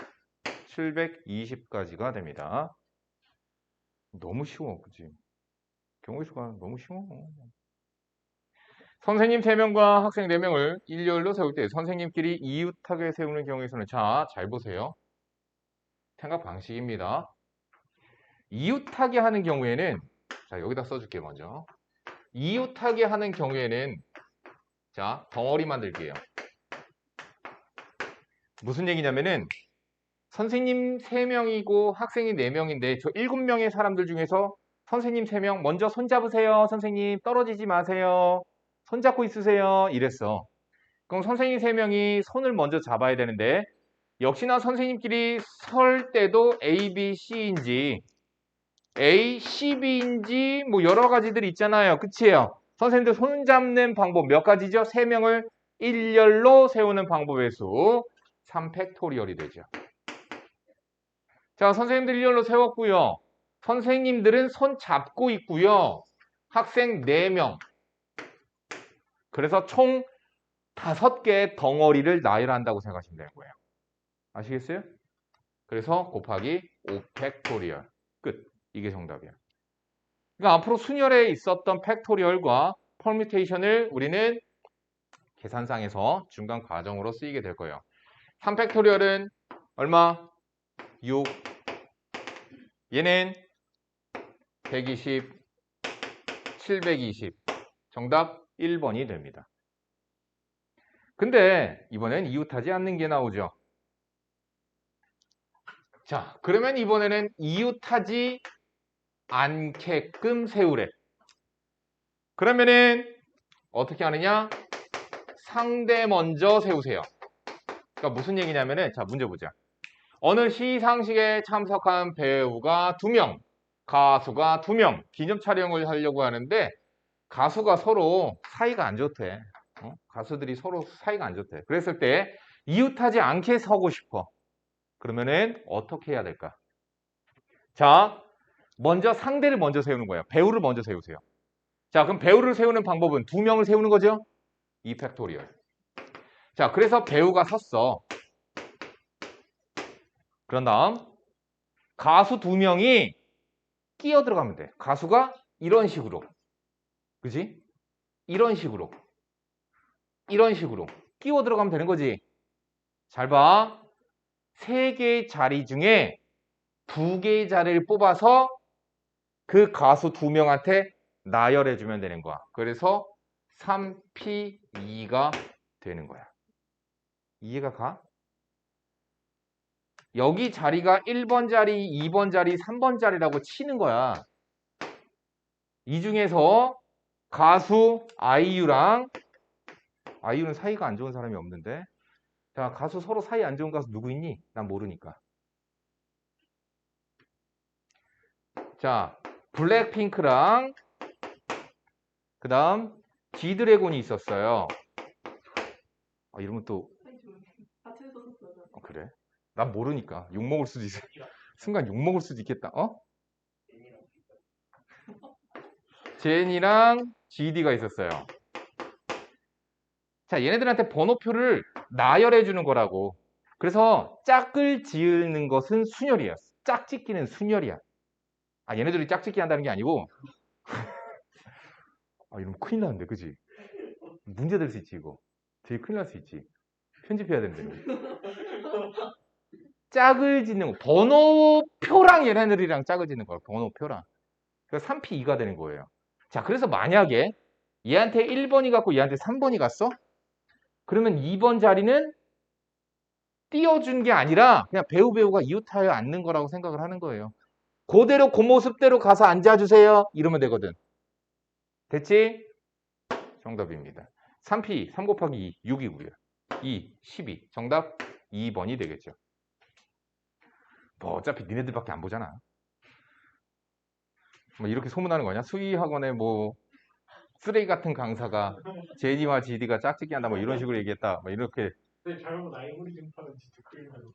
720까지가 됩니다. 너무 쉬워, 그치? 경우의 수가 너무 쉬워. 선생님 3명과 학생 4명을 일렬로 세울 때 선생님끼리 이웃하게 세우는 경우의 수는, 자, 잘 보세요. 생각 방식입니다. 이웃하게 하는 경우에는, 자, 여기다 써줄게요, 먼저. 이웃하게 하는 경우에는, 자, 덩어리 만들게요. 무슨 얘기냐면은, 선생님 3명이고 학생이 4명인데, 저 7명의 사람들 중에서 선생님 3명, 먼저 손잡으세요. 선생님, 떨어지지 마세요. 손잡고 있으세요. 이랬어. 그럼 선생님 3명이 손을 먼저 잡아야 되는데, 역시나 선생님끼리 설 때도 A, B, C인지 A, C, B인지 뭐 여러 가지들 있잖아요. 그치요? 선생님들 손 잡는 방법 몇 가지죠? 3명을 일렬로 세우는 방법의 수 3팩토리얼이 되죠. 자, 선생님들 일렬로 세웠고요. 선생님들은 손 잡고 있고요. 학생 4명. 그래서 총 5개의 덩어리를 나열한다고 생각하시면 되는 거예요. 아시겠어요? 그래서 곱하기 5팩토리얼. 끝. 이게 정답이야. 그러니까 앞으로 순열에 있었던 팩토리얼과 퍼뮤테이션을 우리는 계산상에서 중간 과정으로 쓰이게 될 거예요. 3팩토리얼은 얼마? 6. 얘는 120, 720. 정답 1번이 됩니다. 근데 이번엔 이웃하지 않는 게 나오죠. 자, 그러면 이번에는 이웃하지 않게끔 세우래. 그러면은 어떻게 하느냐? 상대 먼저 세우세요. 그러니까 무슨 얘기냐면은, 자, 문제 보자. 어느 시상식에 참석한 배우가 2명, 가수가 2명, 기념 촬영을 하려고 하는데 가수가 서로 사이가 안 좋대. 가수들이 서로 사이가 안 좋대. 그랬을 때 이웃하지 않게 서고 싶어. 그러면은 어떻게 해야 될까? 자, 먼저 상대를 먼저 세우는 거예요. 배우를 먼저 세우세요. 자, 그럼 배우를 세우는 방법은 2명을 세우는 거죠? 2팩토리얼. 자, 그래서 배우가 섰어. 그런 다음 가수 2명이 끼어 들어가면 돼. 가수가 이런 식으로. 그지? 이런 식으로. 이런 식으로. 끼워 들어가면 되는 거지. 잘 봐. 3개의 자리 중에 2개의 자리를 뽑아서 그 가수 2명한테 나열해주면 되는 거야. 그래서 3P2가 되는 거야. 이해가 가? 여기 자리가 1번 자리, 2번 자리, 3번 자리라고 치는 거야. 이 중에서 가수 아이유랑, 아이유는 사이가 안 좋은 사람이 없는데, 자, 가수 서로 사이 안 좋은 가수 누구 있니? 난 모르니까. 자, 블랙핑크랑 그 다음 G드래곤이 있었어요. 이러면 또 그래? 난 모르니까 욕먹을 수도 있어. 순간 욕먹을 수도 있겠다. 제니랑 GD가 있었어요. 자, 얘네들한테 번호표를 나열해 주는 거라고. 그래서 짝을 지으는 것은 순열이야. 짝짓기는 순열이야. 얘네들이 짝짓기 한다는 게 아니고 이러면 큰일 나는데, 그지? 문제 될 수 있지, 이거. 되게 큰일 날 수 있지. 편집해야 되는데. 짝을 짓는 거. 번호표랑 얘네들이랑 짝을 짓는 거야. 번호표랑. 그래서 3P2가 되는 거예요. 자, 그래서 만약에 얘한테 1번이 갔고 얘한테 3번이 갔어? 그러면 2번 자리는 띄워준 게 아니라 그냥 배우가 이웃하여 앉는 거라고 생각을 하는 거예요. 그대로 그 모습대로 가서 앉아주세요. 이러면 되거든. 됐지? 정답입니다. 3p, 3 곱하기 2, 6이고요. 2, 12. 정답 2번이 되겠죠. 뭐 어차피 니네들밖에 안 보잖아. 뭐 이렇게 소문나는 거냐? 수의학원에 뭐 쓰레기 같은 강사가 제니와 지디가 짝짓기 한다 뭐 이런 식으로 얘기했다. 뭐 이렇게 근데 잘못 알고리즘 파는 진짜 큰일 나요.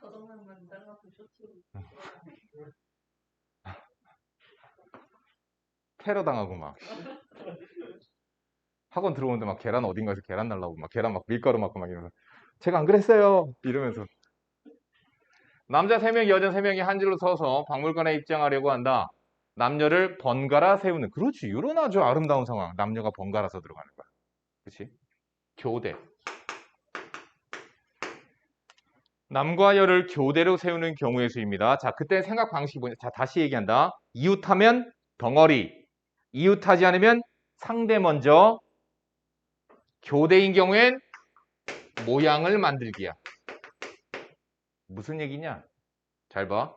저동영만 잘라서 쇼츠로. 테러 당하고 막 학원 들어오는데 막 계란 어딘가에서 계란 날라고 막 계란 막 밀가루 맞고 막 이러면서 제가 안 그랬어요 이러면서 남자 3명 여자 3명이 한 줄로 서서 박물관에 입장하려고 한다. 남녀를 번갈아 세우는 그렇지 이런 아주 아름다운 상황. 남녀가 번갈아서 들어가는 거야. 그렇지? 교대 남과 여를 교대로 세우는 경우의 수입니다. 자, 그때 생각 방식이 뭐냐? 자, 다시 얘기한다. 이웃하면 덩어리, 이웃하지 않으면 상대 먼저, 교대인 경우엔 모양을 만들기야. 무슨 얘기냐? 잘 봐.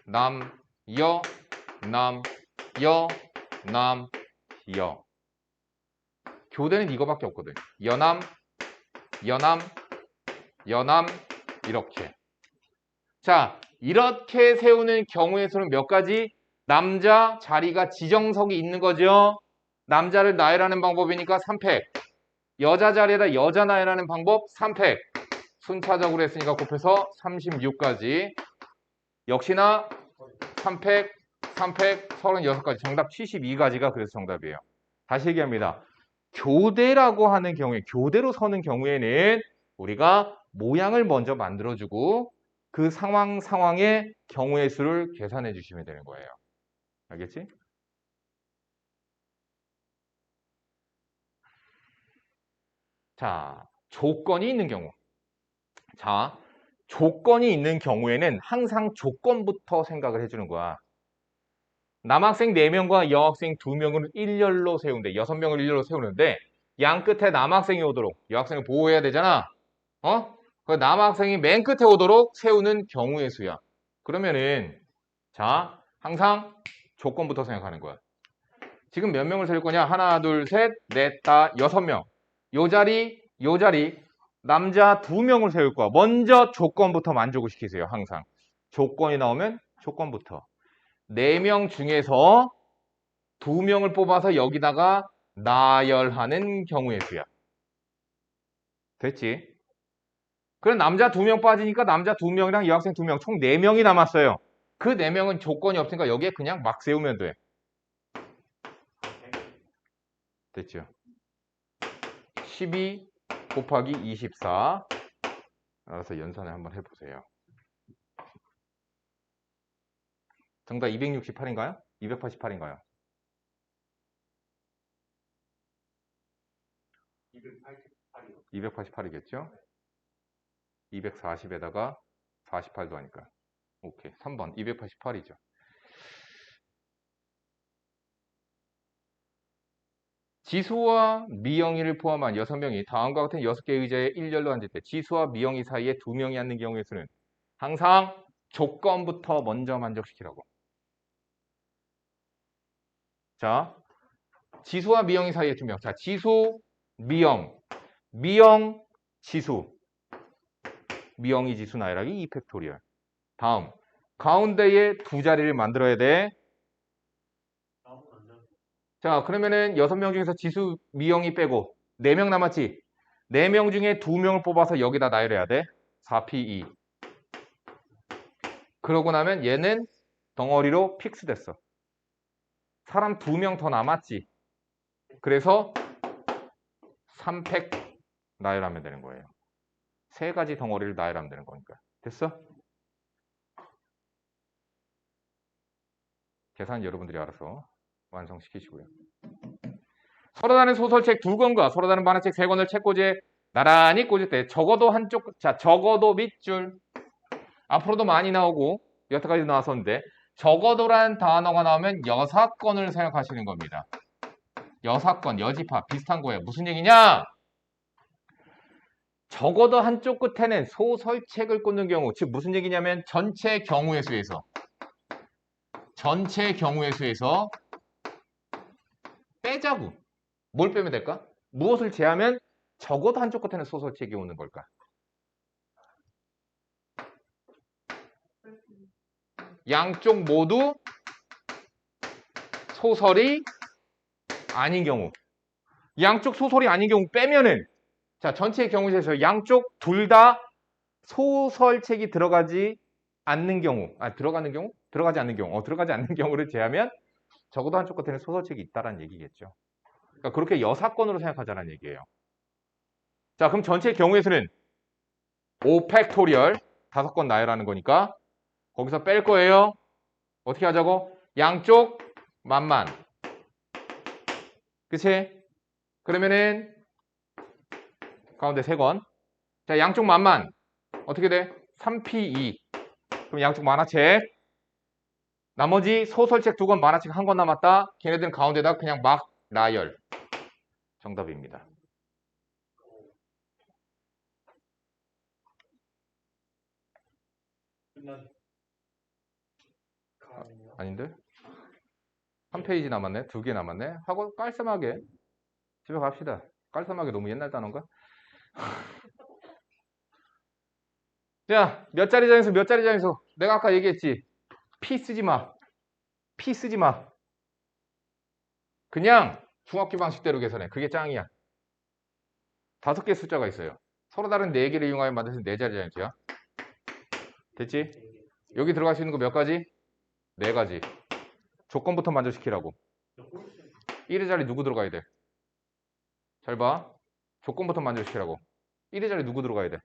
남, 여, 남, 여, 남, 여. 교대는 이거밖에 없거든. 여남, 여남, 여남, 이렇게. 자, 이렇게 세우는 경우의 수는 몇 가지? 남자 자리가 지정석이 있는 거죠. 남자를 나열하는 방법이니까 3팩. 여자 자리에다 여자 나열하는 방법 3팩. 순차적으로 했으니까 곱해서 36까지. 역시나 3팩, 3팩, 36까지. 정답 72가지가 그래서 정답이에요. 다시 얘기합니다. 교대라고 하는 경우에, 교대로 서는 경우에는 우리가 모양을 먼저 만들어주고 그 상황의 경우의 수를 계산해 주시면 되는 거예요. 알겠지? 자, 조건이 있는 경우. 자, 조건이 있는 경우에는 항상 조건부터 생각을 해주는 거야. 남학생 4명과 여학생 2명을 일렬로 세우는데 6명을 일렬로 세우는데 양 끝에 남학생이 오도록 여학생을 보호해야 되잖아. 그 남학생이 맨 끝에 오도록 세우는 경우의 수야. 그러면은 자, 항상 조건부터 생각하는 거야. 지금 몇 명을 세울 거냐? 하나, 둘, 셋, 넷, 다, 6명. 요 자리, 남자 2명을 세울 거야. 먼저 조건부터 만족을 시키세요. 항상. 조건이 나오면 조건부터. 4명 중에서 2명을 뽑아서 여기다가 나열하는 경우의 수야. 됐지? 그럼 남자 2명 빠지니까 남자 2명이랑 여학생 2명, 총 4명이 남았어요. 그 4명은 조건이 없으니까 여기에 그냥 막 세우면 돼. 됐죠? 12 곱하기 24. 알아서 연산을 한번 해보세요. 정답 268인가요? 288인가요? 288이요. 288이겠죠? 240에다가 48도 하니까. 오케이. 3번. 288이죠. 지수와 미영이를 포함한 6명이 다음과 같은 6개의 의자에 일렬로 앉을 때 지수와 미영이 사이에 2명이 앉는 경우의 수는 항상 조건부터 먼저 만족시키라고. 자, 지수와 미영이 사이에 2명. 자, 지수, 미영, 지수. 미영이 지수 나열하기 2팩토리얼. 다음, 가운데에 2자리를 만들어야 돼. 자, 그러면은 6명 중에서 지수, 미영이 빼고 4명 남았지? 4명 중에 2명을 뽑아서 여기다 나열해야 돼. 4P2. 그러고 나면 얘는 덩어리로 픽스 됐어. 사람 2명 더 남았지? 그래서 3팩 나열하면 되는 거예요. 3가지 덩어리를 나열하면 되는 거니까. 됐어? 계산 여러분들이 알아서 완성시키시고요. 서로 다른 소설책 2권과 서로 다른 만화책 3권을 책꽂이에 나란히 꽂을 때 적어도 한쪽, 자, 적어도 밑줄. 앞으로도 많이 나오고 여태까지 나왔었는데 적어도란 단어가 나오면 6권을 생각하시는 겁니다. 6권, 여집합 비슷한 거예요. 무슨 얘기냐? 적어도 한쪽 끝에는 소설책을 꽂는 경우, 즉 무슨 얘기냐면 전체 경우의 수에서 빼자고. 뭘 빼면 될까? 무엇을 제하면 적어도 한쪽 끝에는 소설책이 오는 걸까? 양쪽 모두 소설이 아닌 경우. 양쪽 소설이 아닌 경우 빼면은, 자, 전체의 경우에서 양쪽 둘 다 소설책이 들어가지 않는 경우, 들어가는 경우? 들어가지 않는 경우. 들어가지 않는 경우를 제하면 적어도 한쪽 끝에는 소설책이 있다라는 얘기겠죠. 그러니까 그렇게 여사건으로 생각하자는 얘기예요. 자, 그럼 전체의 경우의 수는 5팩토리얼 5건 나열하는 거니까 거기서 뺄 거예요. 어떻게 하자고? 양쪽 만만. 그치? 그러면은 가운데 3건. 자, 양쪽 만만. 어떻게 돼? 3P2. 그럼 양쪽 만화책. 나머지 소설책 2권, 만화책 1권 남았다. 걔네들은 가운데다 그냥 막 나열. 정답입니다. 끝난. 가은이요. 아닌데? 한 페이지 남았네. 2개 남았네. 하고 깔끔하게 집에 갑시다. 깔끔하게 너무 옛날 단어인가? 자, 몇 자리 장에서 몇 자리 장에서 내가 아까 얘기했지. P 쓰지 마. P 쓰지 마. 그냥 중학교 방식대로 계산해. 그게 짱이야. 5개 숫자가 있어요. 서로 다른 4개를 이용하여 만드는 4자리 장수야. 됐지? 여기 들어갈 수 있는 거 몇 가지? 4가지. 조건부터 만족시키라고. 1의 자리 누구 들어가야 돼? 잘 봐. 조건부터 만족시키라고. 1의 자리 누구 들어가야 돼?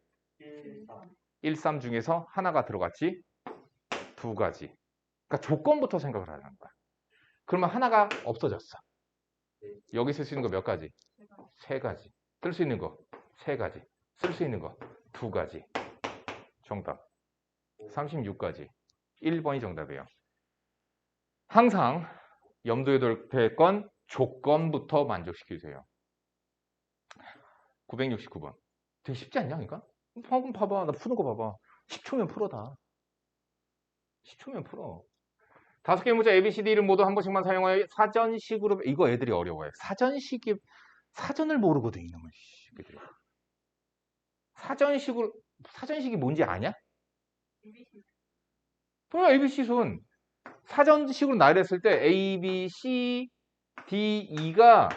1, 3 중에서 하나가 들어갔지? 2가지. 그러니까 조건부터 생각을 하는 거야. 그러면 하나가 없어졌어. 여기 쓸 수 있는 거 몇 가지? 3가지. 쓸 수 있는 거 3가지. 쓸 수 있는 거 2가지. 정답. 36가지. 1번이 정답이에요. 항상 염두에 둘 건 조건부터 만족시키세요. 969번. 되게 쉽지 않냐, 그러니까? 방금 봐봐. 나 푸는 거 봐봐. 10초면 풀어 다. 10초면 풀어. 5개의 문자 ABCD를 모두 한 번씩만 사용하여 사전식으로, 이거 애들이 어려워해. 사전을 모르거든, 이놈의 새끼들이. 사전식이 뭔지 아냐? 그럼 ABC 순. 사전식으로 나열했을 때 A, B, C, D, E가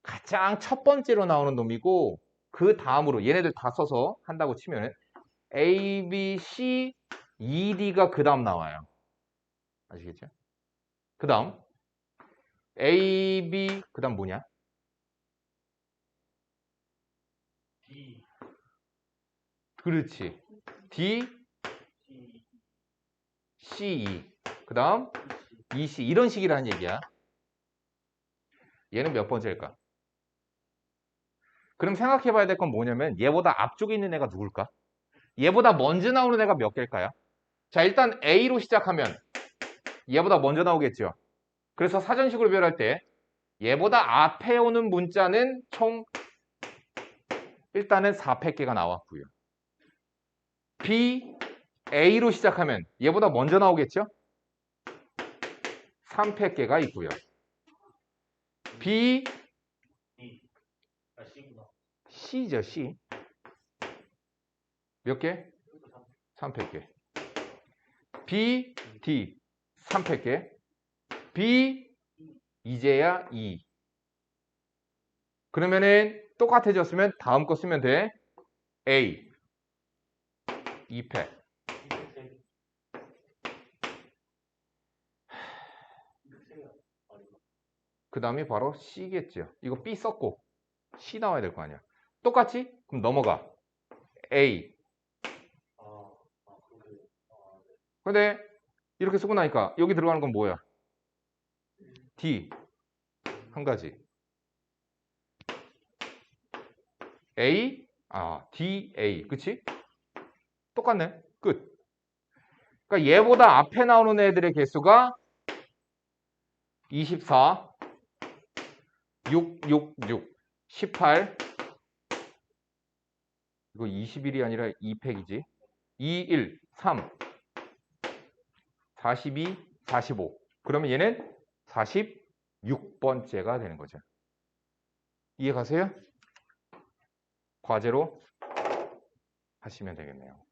가장 첫 번째로 나오는 놈이고, 그 다음으로 얘네들 다 써서 한다고 치면 A, B, C, E, D가 그 다음 나와요. 아시겠죠? 그 다음 A, B, 그 다음 뭐냐? D. 그렇지. D, C, E. 그 다음 E, C. 이런 식이라는 얘기야. 얘는 몇 번째일까? 그럼 생각해 봐야 될 건 뭐냐면 얘보다 앞쪽에 있는 애가 누굴까? 얘보다 먼저 나오는 애가 몇 개일까요? 자, 일단 A로 시작하면 얘보다 먼저 나오겠죠. 그래서 사전식으로 표현할 때 얘보다 앞에 오는 문자는 총 일단은 4팩개가 나왔고요. B, A로 시작하면 얘보다 먼저 나오겠죠? 3팩개가 있고요. B, C구나. C죠, C. 몇 개? 3팩개. B, D, 3팩개. B, 이제야 E. 그러면은 똑같아졌으면 다음 거 쓰면 돼. A, 2팩. 그 다음이 바로 C겠죠. 이거 B 썼고 C 나와야 될 거 아니야. 똑같이? 그럼 넘어가. A. 근데 이렇게 쓰고 나니까 여기 들어가는 건 뭐야? D. 한 가지. A. D, A. 그치? 똑같네. 끝. 그러니까 얘보다 앞에 나오는 애들의 개수가 24, 6, 6, 6, 18, 이거 21이 아니라 2팩이지. 2, 1, 3, 42, 45. 그러면 얘는 46번째가 되는 거죠. 이해 가세요? 과제로 하시면 되겠네요.